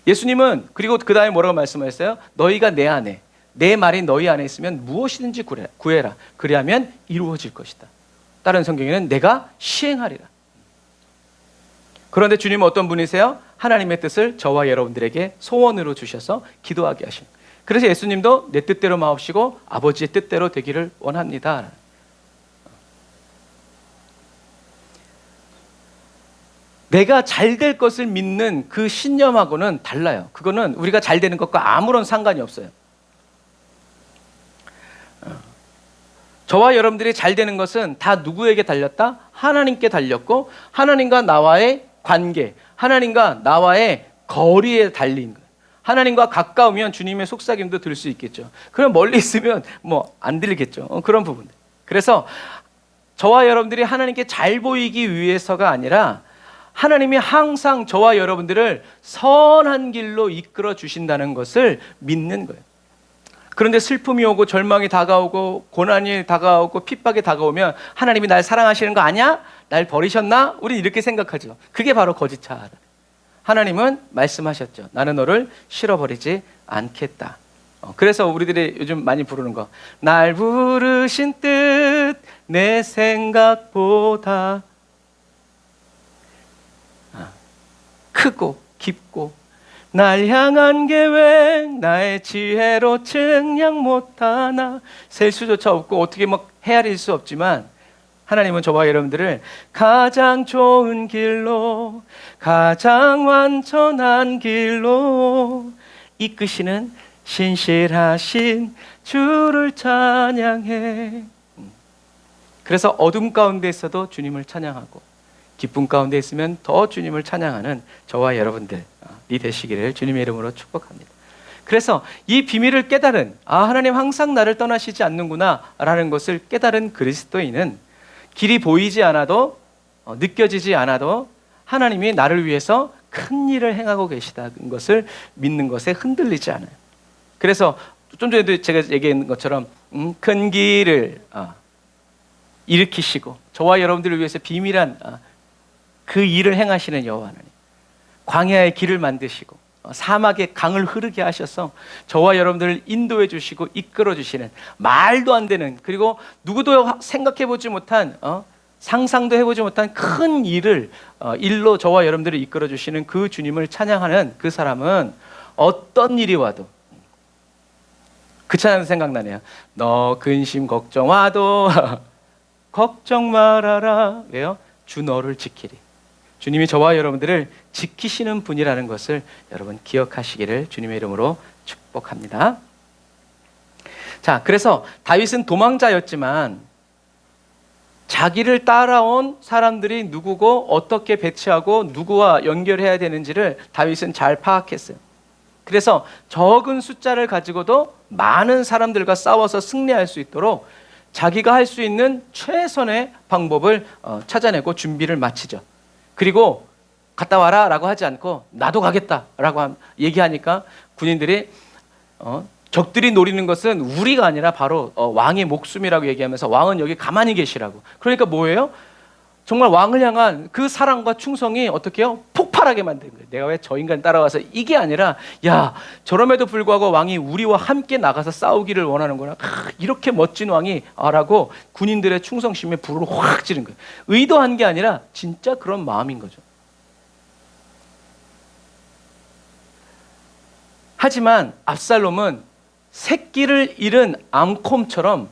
예수님은 그리고 그 다음에 뭐라고 말씀하셨어요? 너희가 내 안에, 내 말이 너희 안에 있으면 무엇이든지 구해라. 그리하면 이루어질 것이다. 다른 성경에는 내가 시행하리라. 그런데 주님은 어떤 분이세요? 하나님의 뜻을 저와 여러분들에게 소원으로 주셔서 기도하게 하신. 그래서 예수님도 내 뜻대로 마옵시고 아버지의 뜻대로 되기를 원합니다. 내가 잘 될 것을 믿는 그 신념하고는 달라요. 그거는 우리가 잘 되는 것과 아무런 상관이 없어요. 저와 여러분들이 잘 되는 것은 다 누구에게 달렸다? 하나님께 달렸고 하나님과 나와의 관계, 하나님과 나와의 거리에 달린 거예요. 하나님과 가까우면 주님의 속삭임도 들 수 있겠죠. 그럼 멀리 있으면 뭐 안 들리겠죠. 그런 부분들. 그래서 저와 여러분들이 하나님께 잘 보이기 위해서가 아니라 하나님이 항상 저와 여러분들을 선한 길로 이끌어 주신다는 것을 믿는 거예요. 그런데 슬픔이 오고 절망이 다가오고 고난이 다가오고 핍박이 다가오면 하나님이 날 사랑하시는 거 아니야? 날 버리셨나? 우리 이렇게 생각하죠. 그게 바로 거짓 자아다. 하나님은 말씀하셨죠. 나는 너를 싫어버리지 않겠다. 그래서 우리들이 요즘 많이 부르는 거. 날 부르신 뜻 내 생각보다 크고 깊고 날 향한 계획 나의 지혜로 측량 못하나. 셀 수조차 없고 어떻게 막 헤아릴 수 없지만 하나님은 저와 여러분들을 가장 좋은 길로 가장 완전한 길로 이끄시는 신실하신 주를 찬양해. 그래서 어둠 가운데 있어도 주님을 찬양하고 기쁨 가운데 있으면 더 주님을 찬양하는 저와 여러분들이 되시기를 주님의 이름으로 축복합니다. 그래서 이 비밀을 깨달은 하나님 항상 나를 떠나시지 않는구나 라는 것을 깨달은 그리스도인은 길이 보이지 않아도 느껴지지 않아도 하나님이 나를 위해서 큰 일을 행하고 계시다는 것을 믿는 것에 흔들리지 않아요. 그래서 좀 전에도 제가 얘기한 것처럼 큰 길을 일으키시고 저와 여러분들을 위해서 비밀한 그 일을 행하시는 여호와 하나님, 광야의 길을 만드시고 사막의 강을 흐르게 하셔서 저와 여러분들을 인도해 주시고 이끌어 주시는 말도 안 되는, 그리고 누구도 생각해 보지 못한 상상도 해보지 못한 큰 일로 저와 여러분들을 이끌어 주시는 그 주님을 찬양하는 그 사람은 어떤 일이 와도 그 찬양 생각나네요. 너 근심 걱정 와도 걱정 말아라. 왜요? 주 너를 지키리. 주님이 저와 여러분들을 지키시는 분이라는 것을 여러분 기억하시기를 주님의 이름으로 축복합니다. 자, 그래서 다윗은 도망자였지만 자기를 따라온 사람들이 누구고 어떻게 배치하고 누구와 연결해야 되는지를 다윗은 잘 파악했어요. 그래서 적은 숫자를 가지고도 많은 사람들과 싸워서 승리할 수 있도록 자기가 할 수 있는 최선의 방법을 찾아내고 준비를 마치죠. 그리고 갔다 와라 라고 하지 않고 나도 가겠다 라고 얘기하니까 군인들이 적들이 노리는 것은 우리가 아니라 바로 왕의 목숨이라고 얘기하면서 왕은 여기 가만히 계시라고. 그러니까 뭐예요? 정말 왕을 향한 그 사랑과 충성이 어떻게 해요? 폭발하게 만든 거예요. 내가 왜 저 인간 따라와서, 이게 아니라 야, 저럼에도 불구하고 왕이 우리와 함께 나가서 싸우기를 원하는구나. 이렇게 멋진 왕이 라고 군인들의 충성심에 불을 확 지른 거예요. 의도한 게 아니라 진짜 그런 마음인 거죠. 하지만 압살롬은 새끼를 잃은 암콤처럼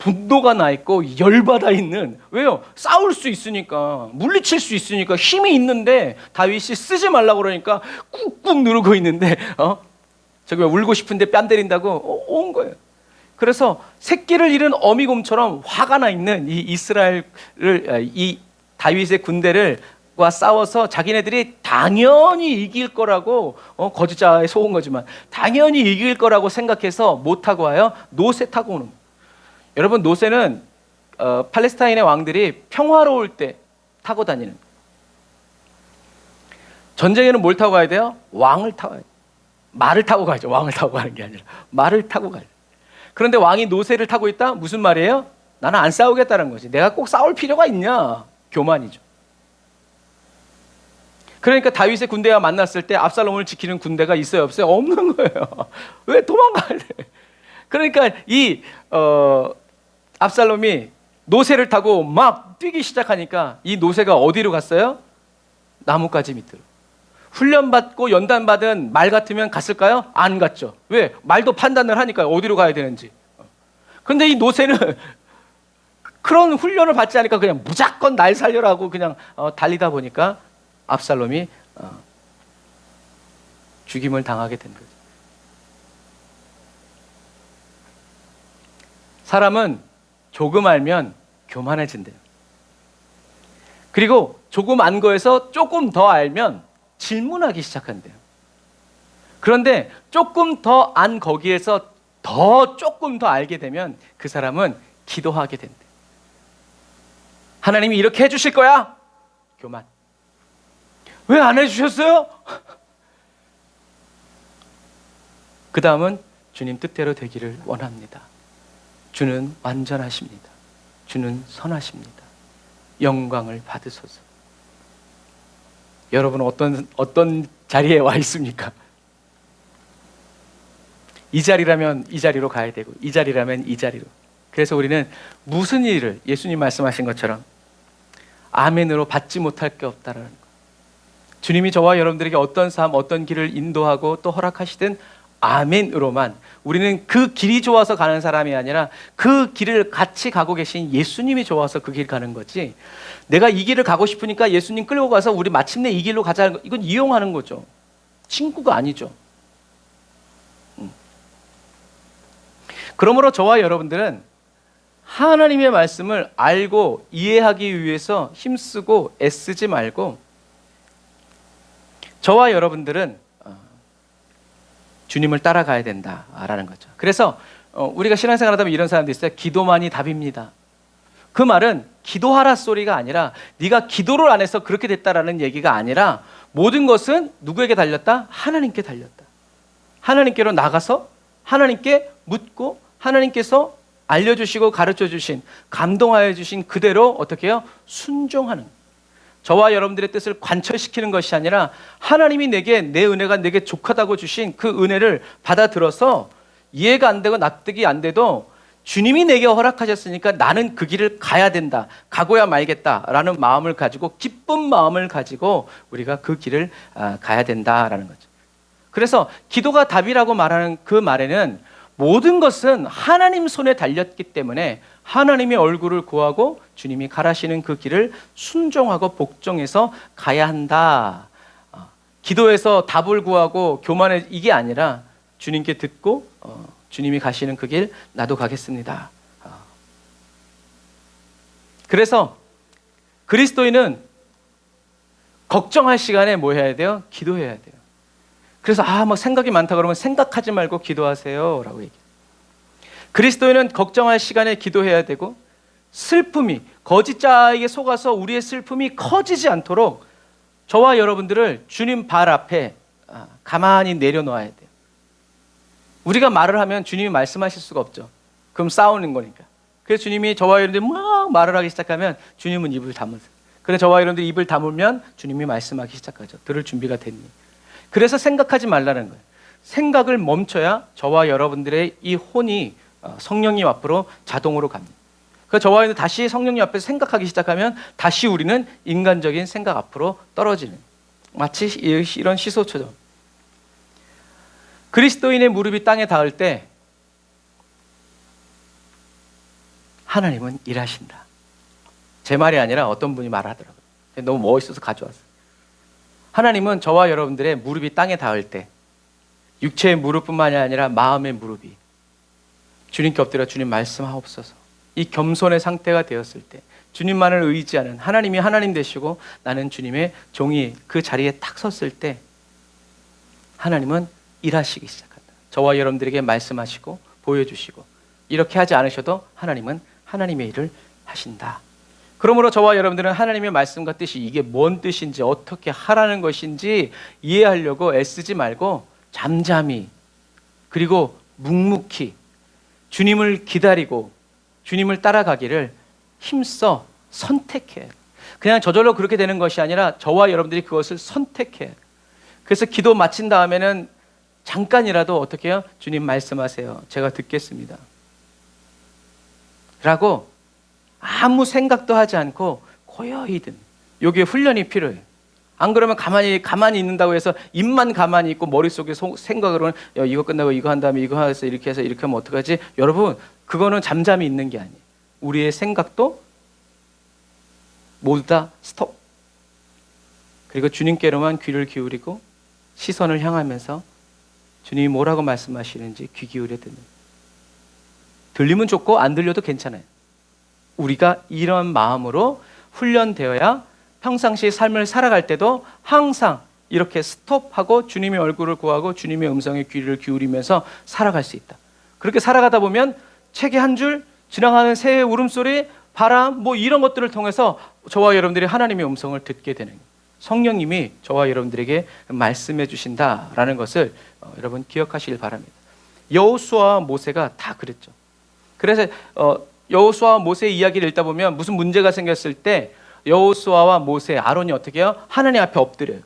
분노가 나 있고 열받아 있는, 왜요? 싸울 수 있으니까, 물리칠 수 있으니까, 힘이 있는데 다윗이 쓰지 말라고 그러니까 꾹꾹 누르고 있는데 저기 울고 싶은데 뺨 때린다고 온 거예요. 그래서 새끼를 잃은 어미곰처럼 화가 나 있는 이 이스라엘을, 이 다윗의 군대를과 싸워서 자기네들이 당연히 이길 거라고, 거짓자에 속은 거지만 당연히 이길 거라고 생각해서 못 타고 와요. 노새 타고 오는 거예요. 여러분, 노새는 팔레스타인의 왕들이 평화로울 때 타고 다니는 거예요. 전쟁에는 뭘 타고 가야 돼요? 왕을 타고 가야 돼요. 말을 타고 가야죠. 왕을 타고 가는 게 아니라 말을 타고 가요. 그런데 왕이 노새를 타고 있다? 무슨 말이에요? 나는 안 싸우겠다는 거지. 내가 꼭 싸울 필요가 있냐? 교만이죠. 그러니까 다윗의 군대와 만났을 때 압살롬을 지키는 군대가 있어요, 없어요? 없는 거예요. 왜 도망가야 돼? 그러니까 이 압살롬이 노새를 타고 막 뛰기 시작하니까 이 노새가 어디로 갔어요? 나뭇가지 밑으로. 훈련받고 연단받은 말 같으면 갔을까요? 안 갔죠. 왜? 말도 판단을 하니까 어디로 가야 되는지. 그런데 이 노새는 그런 훈련을 받지 않으니까 그냥 무조건 날 살려라고 그냥 달리다 보니까 압살롬이 죽임을 당하게 된 거죠. 사람은 조금 알면 교만해진대요. 그리고 조금 안 거에서 조금 더 알면 질문하기 시작한대요. 그런데 조금 더 안 거기에서 더 조금 더 알게 되면 그 사람은 기도하게 된대요. 하나님이 이렇게 해주실 거야? 교만. 왜 안 해주셨어요? 그 다음은 주님 뜻대로 되기를 원합니다. 주는 완전하십니다. 주는 선하십니다. 영광을 받으소서. 여러분은 어떤 자리에 와 있습니까? 이 자리라면 이 자리로 가야 되고, 이 자리라면 이 자리로. 그래서 우리는 무슨 일을 예수님 말씀하신 것처럼 아멘으로 받지 못할 게 없다라는 거. 주님이 저와 여러분들에게 어떤 삶, 어떤 길을 인도하고 또 허락하시든 아멘으로만, 우리는 그 길이 좋아서 가는 사람이 아니라 그 길을 같이 가고 계신 예수님이 좋아서 그 길 가는 거지, 내가 이 길을 가고 싶으니까 예수님 끌고 가서 우리 마침내 이 길로 가자, 이건 이용하는 거죠. 친구가 아니죠. 그러므로 저와 여러분들은 하나님의 말씀을 알고 이해하기 위해서 힘쓰고 애쓰지 말고, 저와 여러분들은 주님을 따라가야 된다라는 거죠. 그래서 우리가 신앙생활 하다 보면 이런 사람도 있어요. 기도만이 답입니다. 그 말은 기도하라 소리가 아니라, 네가 기도를 안 해서 그렇게 됐다라는 얘기가 아니라, 모든 것은 누구에게 달렸다? 하나님께 달렸다. 하나님께로 나가서 하나님께 묻고 하나님께서 알려주시고 가르쳐주신, 감동하여 주신 그대로 어떻게 해요? 순종하는. 저와 여러분들의 뜻을 관철시키는 것이 아니라 하나님이 내게, 내 은혜가 내게 족하다고 주신 그 은혜를 받아들어서 이해가 안 되고 납득이 안 돼도 주님이 내게 허락하셨으니까 나는 그 길을 가야 된다, 가고야 말겠다라는 마음을 가지고, 기쁜 마음을 가지고 우리가 그 길을 가야 된다라는 거죠. 그래서 기도가 답이라고 말하는 그 말에는 모든 것은 하나님 손에 달렸기 때문에 하나님의 얼굴을 구하고 주님이 가라시는 그 길을 순종하고 복종해서 가야 한다. 기도해서 답을 구하고 교만해, 이게 아니라 주님께 듣고 주님이 가시는 그 길 나도 가겠습니다. 그래서 그리스도인은 걱정할 시간에 뭐 해야 돼요? 기도해야 돼요. 그래서 뭐 생각이 많다 그러면 생각하지 말고 기도하세요 라고 얘기해요. 그리스도인은 걱정할 시간에 기도해야 되고, 슬픔이, 거짓자에게 속아서 우리의 슬픔이 커지지 않도록 저와 여러분들을 주님 발 앞에 가만히 내려놓아야 돼요. 우리가 말을 하면 주님이 말씀하실 수가 없죠. 그럼 싸우는 거니까. 그래서 주님이 저와 여러분들이 막 말을 하기 시작하면 주님은 입을 다무세요. 그래서 저와 여러분들이 입을 다물면 주님이 말씀하기 시작하죠. 들을 준비가 됐니? 그래서 생각하지 말라는 거예요. 생각을 멈춰야 저와 여러분들의 이 혼이 성령님 앞으로 자동으로 갑니다. 그래서 저와 여러분들 다시 성령님 앞에서 생각하기 시작하면 다시 우리는 인간적인 생각 앞으로 떨어지는, 마치 이런 시소처럼. 그리스도인의 무릎이 땅에 닿을 때 하나님은 일하신다. 제 말이 아니라 어떤 분이 말하더라고요. 너무 멋있어서 가져왔어요. 하나님은 저와 여러분들의 무릎이 땅에 닿을 때 육체의 무릎뿐만이 아니라 마음의 무릎이 주님께 엎드려 주님 말씀하옵소서, 이 겸손의 상태가 되었을 때 주님만을 의지하는, 하나님이 하나님 되시고 나는 주님의 종이 그 자리에 딱 섰을 때 하나님은 일하시기 시작한다. 저와 여러분들에게 말씀하시고 보여주시고, 이렇게 하지 않으셔도 하나님은 하나님의 일을 하신다. 그러므로 저와 여러분들은 하나님의 말씀과 뜻이 이게 뭔 뜻인지, 어떻게 하라는 것인지 이해하려고 애쓰지 말고 잠잠히, 그리고 묵묵히 주님을 기다리고 주님을 따라가기를 힘써 선택해. 그냥 저절로 그렇게 되는 것이 아니라 저와 여러분들이 그것을 선택해. 그래서 기도 마친 다음에는 잠깐이라도 어떻게 해요? 주님 말씀하세요. 제가 듣겠습니다. 라고 아무 생각도 하지 않고 고요히 듣는, 여기에 훈련이 필요해요. 안 그러면 가만히 있는다고 해서 입만 가만히 있고 머릿속에 생각으로는 이거 끝나고 이거 한 다음에 이거 해서 이렇게 하면 어떡하지? 여러분, 그거는 잠잠히 있는 게 아니에요. 우리의 생각도 모두 다 스톱. 그리고 주님께로만 귀를 기울이고 시선을 향하면서 주님이 뭐라고 말씀하시는지 귀 기울여 듣는. 들리면 좋고 안 들려도 괜찮아요. 우리가 이런 마음으로 훈련되어야 평상시 삶을 살아갈 때도 항상 이렇게 스톱하고 주님의 얼굴을 구하고 주님의 음성에 귀를 기울이면서 살아갈 수 있다. 그렇게 살아가다 보면 책의 한 줄, 지나가는 새의 울음소리, 바람, 뭐 이런 것들을 통해서 저와 여러분들이 하나님의 음성을 듣게 되는 거예요. 성령님이 저와 여러분들에게 말씀해 주신다라는 것을 여러분 기억하시길 바랍니다. 여호수아와 모세가 다 그랬죠. 그래서 여호수아와 모세의 이야기를 읽다 보면 무슨 문제가 생겼을 때 여호수아와 모세, 아론이 어떻게 해요? 하나님 앞에 엎드려요.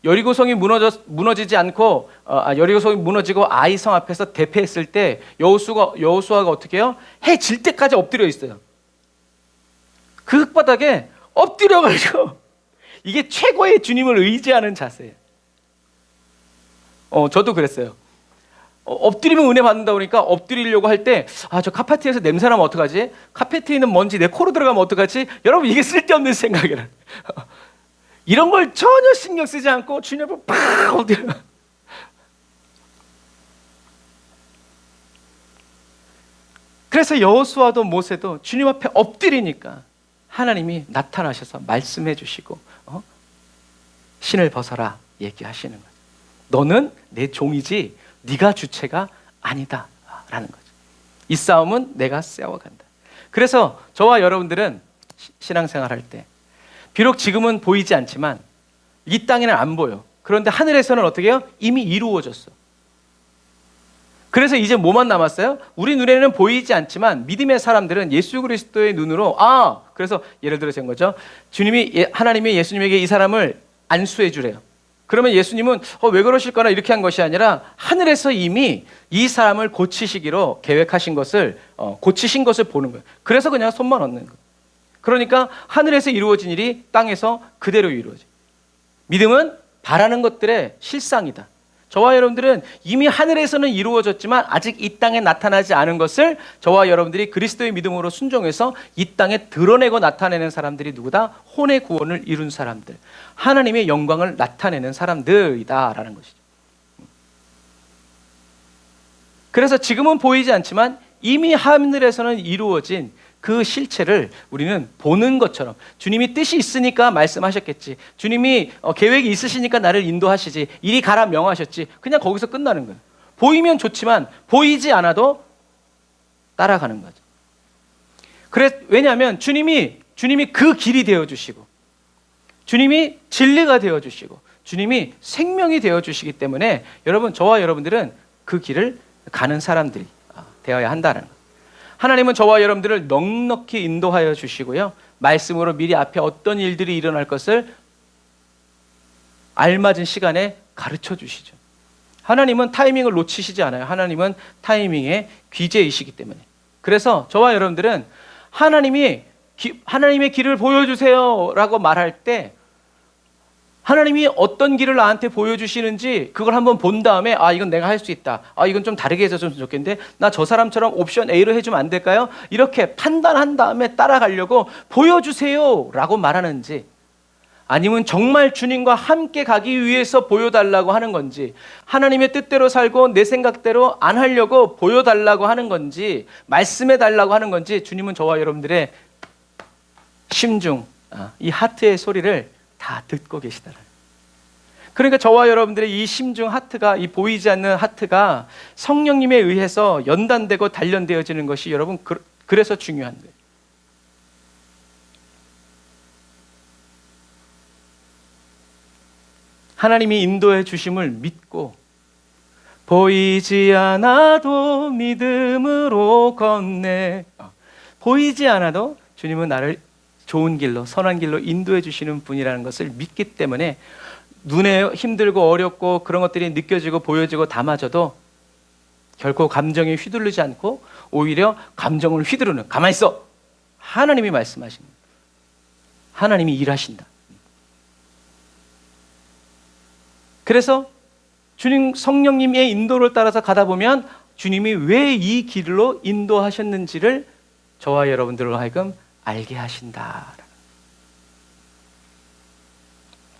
여리고성이 무너지지 않고 여리고성이 무너지고 아이성 앞에서 대패했을 때 여호수아가 어떻게 해요? 해 질 때까지 엎드려 있어요. 그 흙바닥에 엎드려가지고 이게 최고의 주님을 의지하는 자세예요. 저도 그랬어요. 엎드리면 은혜 받는다 그러니까 엎드리려고 할 때 저 카페트에서 냄새 나면 어떡하지? 카페트에 있는 먼지 내 코로 들어가면 어떡하지? 여러분, 이게 쓸데없는 생각이라. 이런 걸 전혀 신경 쓰지 않고 주님 앞에 팍 엎드려. 그래서 여호수아도 모세도 주님 앞에 엎드리니까 하나님이 나타나셔서 말씀해 주시고 신을 벗어라 얘기하시는 거죠. 너는 내 종이지 네가 주체가 아니다 라는 거죠. 이 싸움은 내가 싸워간다. 그래서 저와 여러분들은 신앙생활 할 때 비록 지금은 보이지 않지만 이 땅에는 안 보여. 그런데 하늘에서는 어떻게 해요? 이미 이루어졌어. 그래서 이제 뭐만 남았어요? 우리 눈에는 보이지 않지만 믿음의 사람들은 예수 그리스도의 눈으로 그래서 예를 들어서 된 거죠. 하나님이 예수님에게 이 사람을 안수해 주래요. 그러면 예수님은 왜 그러실까나 이렇게 한 것이 아니라 하늘에서 이미 이 사람을 고치시기로 계획하신 것을 고치신 것을 보는 거예요. 그래서 그냥 손만 얹는 거예요. 그러니까 하늘에서 이루어진 일이 땅에서 그대로 이루어져요. 믿음은 바라는 것들의 실상이다. 저와 여러분들은 이미 하늘에서는 이루어졌지만 아직 이 땅에 나타나지 않은 것을 저와 여러분들이 그리스도의 믿음으로 순종해서 이 땅에 드러내고 나타내는 사람들이 누구다? 혼의 구원을 이룬 사람들, 하나님의 영광을 나타내는 사람들이다라는 것이죠. 그래서 지금은 보이지 않지만 이미 하늘에서는 이루어진 그 실체를 우리는 보는 것처럼, 주님이 뜻이 있으니까 말씀하셨겠지, 주님이 계획이 있으시니까 나를 인도하시지, 이리 가라 명하셨지, 그냥 거기서 끝나는 거예요. 보이면 좋지만 보이지 않아도 따라가는 거죠. 왜냐하면 주님이 그 길이 되어주시고, 주님이 진리가 되어주시고, 주님이 생명이 되어주시기 때문에 여러분, 저와 여러분들은 그 길을 가는 사람들이 되어야 한다는 거예요. 하나님은 저와 여러분들을 넉넉히 인도하여 주시고요, 말씀으로 미리 앞에 어떤 일들이 일어날 것을 알맞은 시간에 가르쳐 주시죠. 하나님은 타이밍을 놓치시지 않아요. 하나님은 타이밍의 귀재이시기 때문에. 그래서 저와 여러분들은 하나님의 길을 보여주세요 라고 말할 때 하나님이 어떤 길을 나한테 보여주시는지 그걸 한번 본 다음에 아 이건 내가 할 수 있다. 아 이건 좀 다르게 해줬으면 좋겠는데 나 저 사람처럼 옵션 A로 해주면 안 될까요? 이렇게 판단한 다음에 따라가려고 보여주세요 라고 말하는지, 아니면 정말 주님과 함께 가기 위해서 보여달라고 하는 건지, 하나님의 뜻대로 살고 내 생각대로 안 하려고 보여달라고 하는 건지, 말씀해달라고 하는 건지, 주님은 저와 여러분들의 심중, 이 하트의 소리를 다 듣고 계시더라. 그러니까 저와 여러분들의 이 심중 하트가, 이 보이지 않는 하트가 성령님에 의해서 연단되고 단련되어지는 것이 여러분 그래서 중요한 거예요. 하나님이 인도해 주심을 믿고 보이지 않아도 믿음으로 걷네. 보이지 않아도 주님은 나를 좋은 길로, 선한 길로 인도해 주시는 분이라는 것을 믿기 때문에 눈에 힘들고 어렵고 그런 것들이 느껴지고 보여지고 담아져도 결코 감정에 휘둘리지 않고 오히려 감정을 휘두르는, 가만히 있어, 하나님이 말씀하십니다. 하나님이 일하신다. 그래서 주님 성령님의 인도를 따라서 가다 보면 주님이 왜 이 길로 인도하셨는지를 저와 여러분들로 하여금 알게 하신다.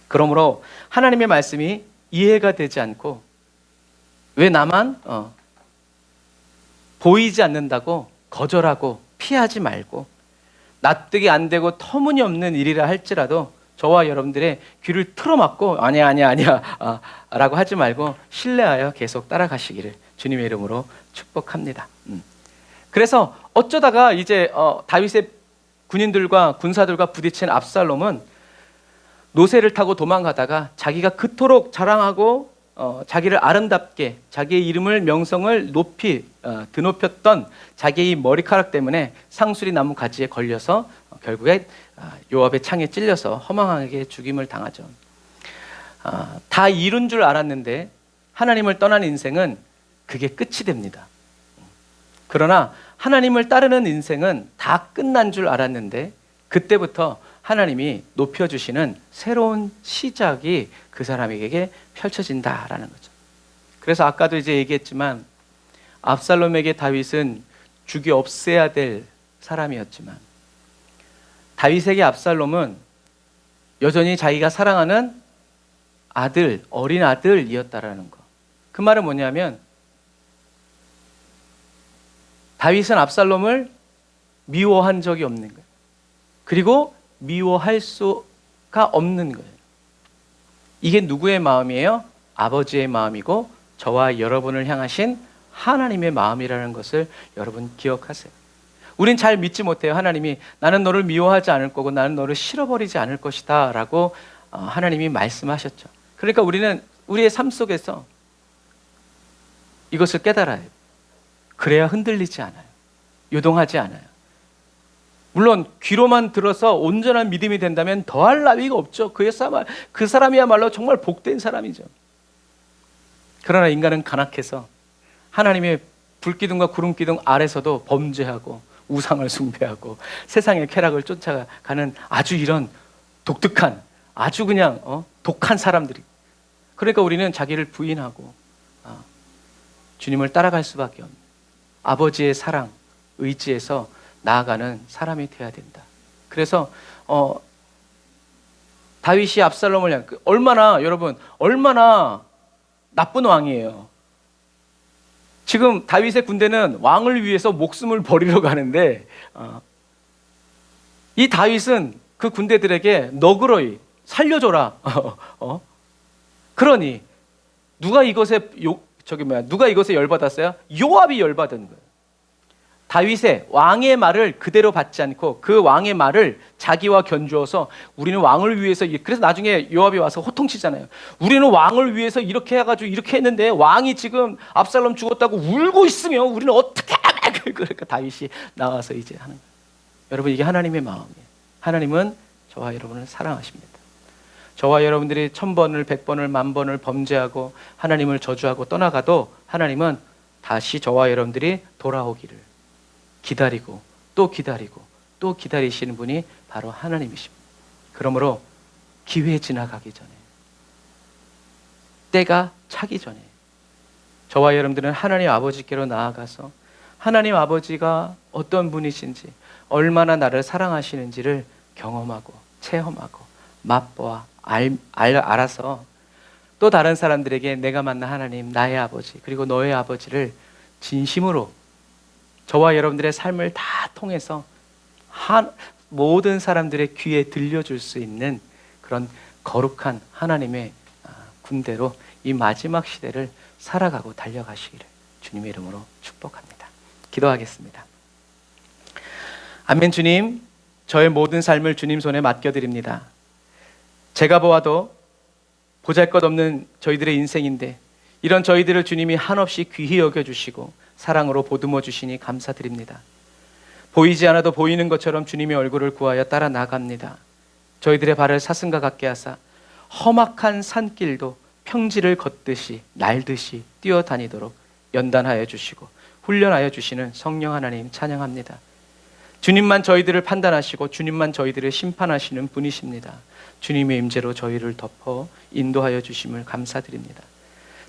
그러므로 하나님의 말씀이 이해가 되지 않고 왜 나만 보이지 않는다고 거절하고 피하지 말고, 납득이 안 되고 터무니없는 일이라 할지라도 저와 여러분들의 귀를 틀어막고 아니야 라고 하지 말고 신뢰하여 계속 따라가시기를 주님의 이름으로 축복합니다. 그래서 어쩌다가 이제 다윗의 군인들과 군사들과 부딪힌 압살롬은 노새를 타고 도망가다가 자기가 그토록 자랑하고 자기를 아름답게, 자기의 이름을, 명성을 높이 드높였던 자기의 머리카락 때문에 상수리 나무 가지에 걸려서 결국에 요압의 창에 찔려서 허망하게 죽임을 당하죠. 다 이룬 줄 알았는데 하나님을 떠난 인생은 그게 끝이 됩니다. 그러나 하나님을 따르는 인생은 다 끝난 줄 알았는데 그때부터 하나님이 높여주시는 새로운 시작이 그 사람에게 펼쳐진다라는 거죠. 그래서 아까도 이제 얘기했지만 압살롬에게 다윗은 죽여 없애야 될 사람이었지만 다윗에게 압살롬은 여전히 자기가 사랑하는 아들, 어린 아들이었다라는 거. 그 말은 뭐냐면 다윗은 압살롬을 미워한 적이 없는 거예요. 그리고 미워할 수가 없는 거예요. 이게 누구의 마음이에요? 아버지의 마음이고 저와 여러분을 향하신 하나님의 마음이라는 것을 여러분 기억하세요. 우린 잘 믿지 못해요. 하나님이 나는 너를 미워하지 않을 거고 나는 너를 싫어버리지 않을 것이다 라고 하나님이 말씀하셨죠. 그러니까 우리는 우리의 삶 속에서 이것을 깨달아야 해요. 그래야 흔들리지 않아요. 요동하지 않아요. 물론 귀로만 들어서 온전한 믿음이 된다면 더할 나위가 없죠. 그 사람이야말로 정말 복된 사람이죠. 그러나 인간은 간악해서 하나님의 불기둥과 구름기둥 아래서도 범죄하고 우상을 숭배하고 세상의 쾌락을 쫓아가는 아주 이런 독특한, 아주 그냥 독한 사람들이. 그러니까 우리는 자기를 부인하고 주님을 따라갈 수밖에 없는, 아버지의 사랑, 의지에서 나아가는 사람이 되어야 된다. 그래서 다윗이 압살롬을 향해 얼마나 나쁜 왕이에요. 지금 다윗의 군대는 왕을 위해서 목숨을 버리러 가는데 이 다윗은 그 군대들에게 너그러이 살려줘라. 그러니 누가 이것에 열받았어요? 요압이 열받은 거예요. 다윗의 왕의 말을 그대로 받지 않고 그 왕의 말을 자기와 견주어서 우리는 왕을 위해서, 그래서 나중에 요압이 와서 호통치잖아요. 우리는 왕을 위해서 이렇게 해가지고 이렇게 했는데 왕이 지금 압살롬 죽었다고 울고 있으면 우리는 어떻게 하면 그러니까 다윗이 나와서 이제 하는 거예요. 여러분, 이게 하나님의 마음이에요. 하나님은 저와 여러분을 사랑하십니다. 저와 여러분들이 1000번을 100번을 10,000번을 범죄하고 하나님을 저주하고 떠나가도 하나님은 다시 저와 여러분들이 돌아오기를 기다리고 또 기다리고 또 기다리시는 분이 바로 하나님이십니다. 그러므로 기회 지나가기 전에 때가 차기 전에 저와 여러분들은 하나님 아버지께로 나아가서 하나님 아버지가 어떤 분이신지, 얼마나 나를 사랑하시는지를 경험하고 체험하고 맛보아 알아서 또 다른 사람들에게 내가 만난 하나님, 나의 아버지, 그리고 너의 아버지를 진심으로 저와 여러분들의 삶을 다 통해서 모든 사람들의 귀에 들려줄 수 있는 그런 거룩한 하나님의 군대로 이 마지막 시대를 살아가고 달려가시기를 주님의 이름으로 축복합니다. 기도하겠습니다. 아멘. 주님, 저의 모든 삶을 주님 손에 맡겨드립니다. 제가 보아도 보잘것없는 저희들의 인생인데 이런 저희들을 주님이 한없이 귀히 여겨주시고 사랑으로 보듬어 주시니 감사드립니다. 보이지 않아도 보이는 것처럼 주님의 얼굴을 구하여 따라 나갑니다. 저희들의 발을 사슴과 같게 하사 험악한 산길도 평지를 걷듯이 날듯이 뛰어다니도록 연단하여 주시고 훈련하여 주시는 성령 하나님 찬양합니다. 주님만 저희들을 판단하시고 주님만 저희들을 심판하시는 분이십니다. 주님의 임재로 저희를 덮어 인도하여 주심을 감사드립니다.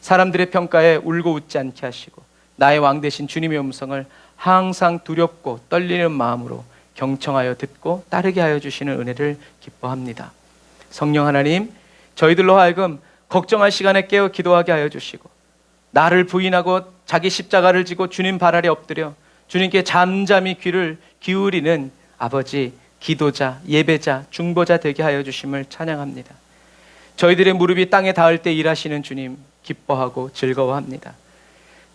사람들의 평가에 울고 웃지 않게 하시고 나의 왕 되신 주님의 음성을 항상 두렵고 떨리는 마음으로 경청하여 듣고 따르게 하여 주시는 은혜를 기뻐합니다. 성령 하나님, 저희들로 하여금 걱정할 시간에 깨어 기도하게 하여 주시고 나를 부인하고 자기 십자가를 지고 주님 발 아래 엎드려 주님께 잠잠히 귀를 기울이는 아버지, 기도자, 예배자, 중보자 되게 하여 주심을 찬양합니다. 저희들의 무릎이 땅에 닿을 때 일하시는 주님 기뻐하고 즐거워합니다.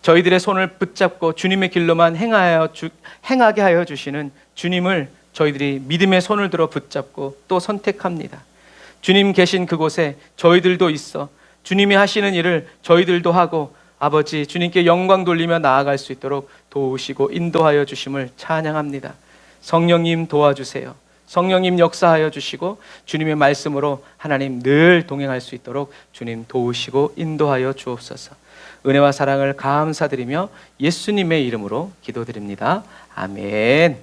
저희들의 손을 붙잡고 주님의 길로만 행하게 하여 주시는 주님을 저희들이 믿음의 손을 들어 붙잡고 또 선택합니다. 주님 계신 그곳에 저희들도 있어 주님이 하시는 일을 저희들도 하고 아버지 주님께 영광 돌리며 나아갈 수 있도록 도우시고 인도하여 주심을 찬양합니다. 성령님 도와주세요. 성령님 역사하여 주시고 주님의 말씀으로 하나님 늘 동행할 수 있도록 주님 도우시고 인도하여 주옵소서. 은혜와 사랑을 감사드리며 예수님의 이름으로 기도드립니다. 아멘.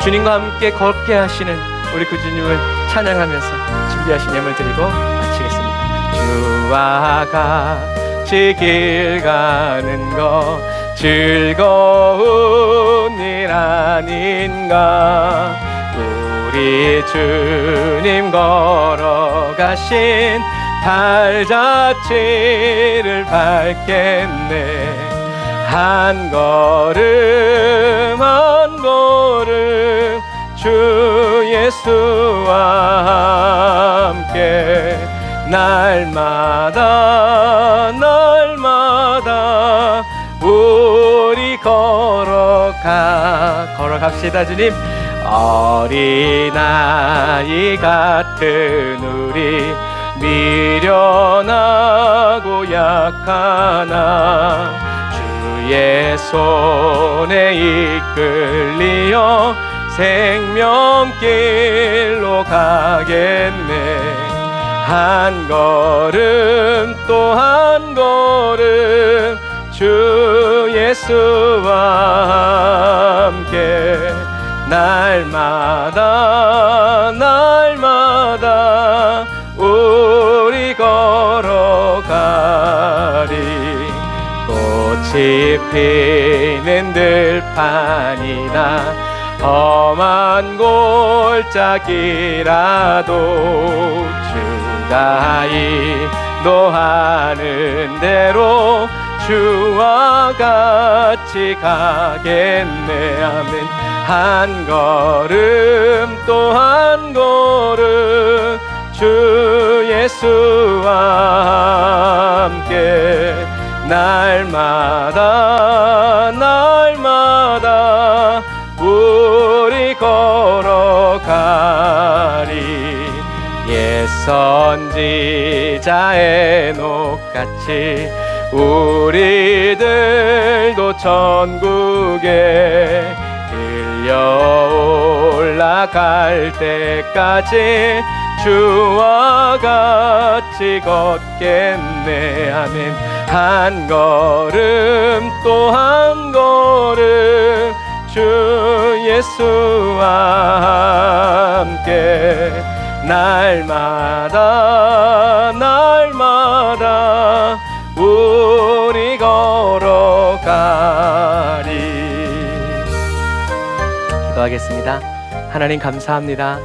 주님과 함께 걷게 하시는 우리 그 주님을 찬양하면서 준비하신 예물 드리고 마치겠습니다. 주와 같이 길 가는 것 즐거운 일 아닌가. 우리 주님 걸어가신 달 자체를 밟겠네. 한 걸음 한 걸음 주 예수와 함께 날마다 날마다 우리 걸어갑시다. 주님, 어린아이 같은 우리 미련하고 약하나 주의 손에 이끌리어 생명길로 가겠네. 한 걸음 또 한 걸음 주 예수와 함께 날마다 날마다 우리 걸어가리. 꽃이 피는 들판이나 험한 골짜기라도 주가 인도하는 대로 주와 같이 가겠네. 아멘. 한 걸음 또 한 걸음 주 예수와 함께 날마다 날마다 우리 걸어가리. 옛 선지자 에녹같이 우리들도 천국에 들려 올라갈 때까지 주와 같이 걷겠네. 아멘. 한 걸음 또 한 걸음 주 예수와 함께 날마다 날마다 기도하겠습니다. 하나님 감사합니다.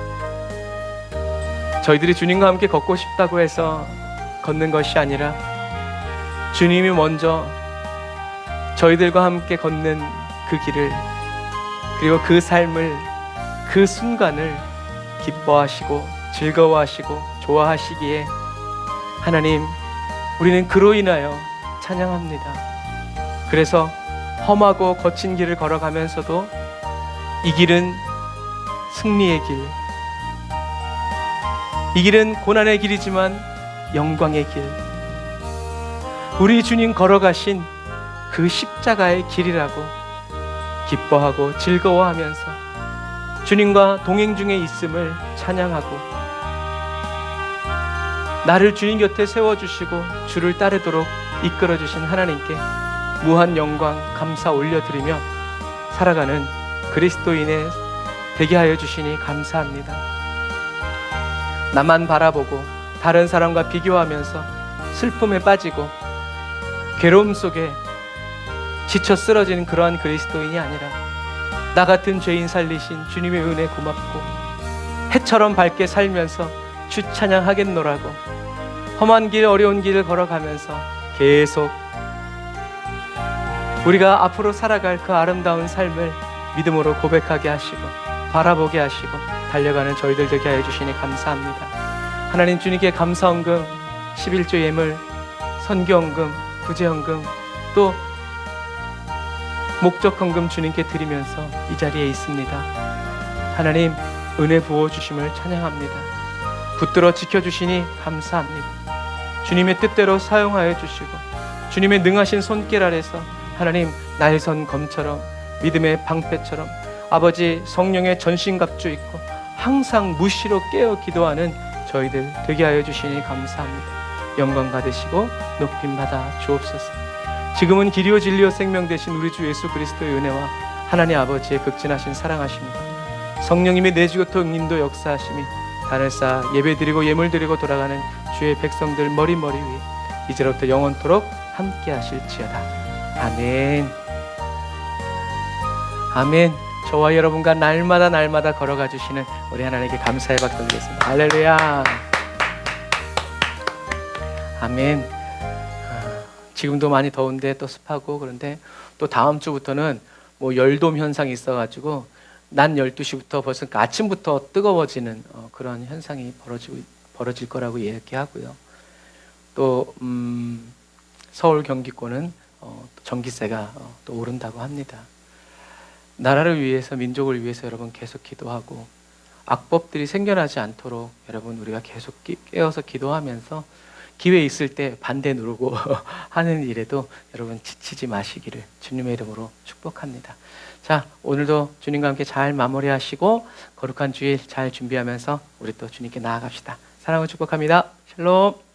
저희들이 주님과 함께 걷고 싶다고 해서 걷는 것이 아니라 주님이 먼저 저희들과 함께 걷는 그 길을, 그리고 그 삶을, 그 순간을 기뻐하시고 즐거워하시고 좋아하시기에 하나님, 우리는 그로 인하여 찬양합니다. 그래서 험하고 거친 길을 걸어가면서도 이 길은 승리의 길, 이 길은 고난의 길이지만 영광의 길, 우리 주님 걸어가신 그 십자가의 길이라고 기뻐하고 즐거워하면서 주님과 동행 중에 있음을 찬양하고, 나를 주님 곁에 세워주시고 주를 따르도록 이끌어주신 하나님께 무한 영광 감사 올려드리며 살아가는 그리스도인의 되게 하여 주시니 감사합니다. 나만 바라보고 다른 사람과 비교하면서 슬픔에 빠지고 괴로움 속에 지쳐 쓰러지는 그러한 그리스도인이 아니라 나 같은 죄인 살리신 주님의 은혜 고맙고 해처럼 밝게 살면서 주 찬양하겠노라고 험한 길, 어려운 길을 걸어가면서 계속 우리가 앞으로 살아갈 그 아름다운 삶을 믿음으로 고백하게 하시고 바라보게 하시고 달려가는 저희들 되게 하여 주시니 감사합니다. 하나님, 주님께 감사헌금, 11조 예물, 선교헌금, 구제헌금, 또 목적헌금 주님께 드리면서 이 자리에 있습니다. 하나님, 은혜 부어주심을 찬양합니다. 붙들어 지켜주시니 감사합니다. 주님의 뜻대로 사용하여 주시고 주님의 능하신 손길 아래서 하나님, 날선 검처럼 믿음의 방패처럼 아버지 성령의 전신갑주 입고 항상 무시로 깨어 기도하는 저희들 되게 하여 주시니 감사합니다. 영광 받으시고 높임 받아 주옵소서. 지금은 길이요 진리요 생명 되신 우리 주 예수 그리스도의 은혜와 하나님 아버지의 극진하신 사랑하심과 성령님의 내주교토 인도 역사하심이 하늘사 예배드리고 예물드리고 돌아가는 주의 백성들 머리머리 위에 이제로부터 영원토록 함께 하실지어다. 아멘. 아멘. 저와 여러분과 날마다 걸어가 주시는 우리 하나님께 감사의 박수 드리겠습니다. 할렐루야. 아멘. 지금도 많이 더운데 또 습하고, 그런데 또 다음 주부터는 뭐 열돔 현상이 있어가지고 낮 12시부터 벌써 아침부터 뜨거워지는 그런 현상이 벌어질 거라고 얘기하고요. 또 서울 경기권은 전기세가 또 오른다고 합니다. 나라를 위해서, 민족을 위해서 여러분 계속 기도하고 악법들이 생겨나지 않도록 여러분 우리가 계속 깨어서 기도하면서 기회 있을 때 반대 누르고 하는 일에도 여러분 지치지 마시기를 주님의 이름으로 축복합니다. 자, 오늘도 주님과 함께 잘 마무리하시고 거룩한 주일 잘 준비하면서 우리 또 주님께 나아갑시다. 사랑을 축복합니다. 샬롬.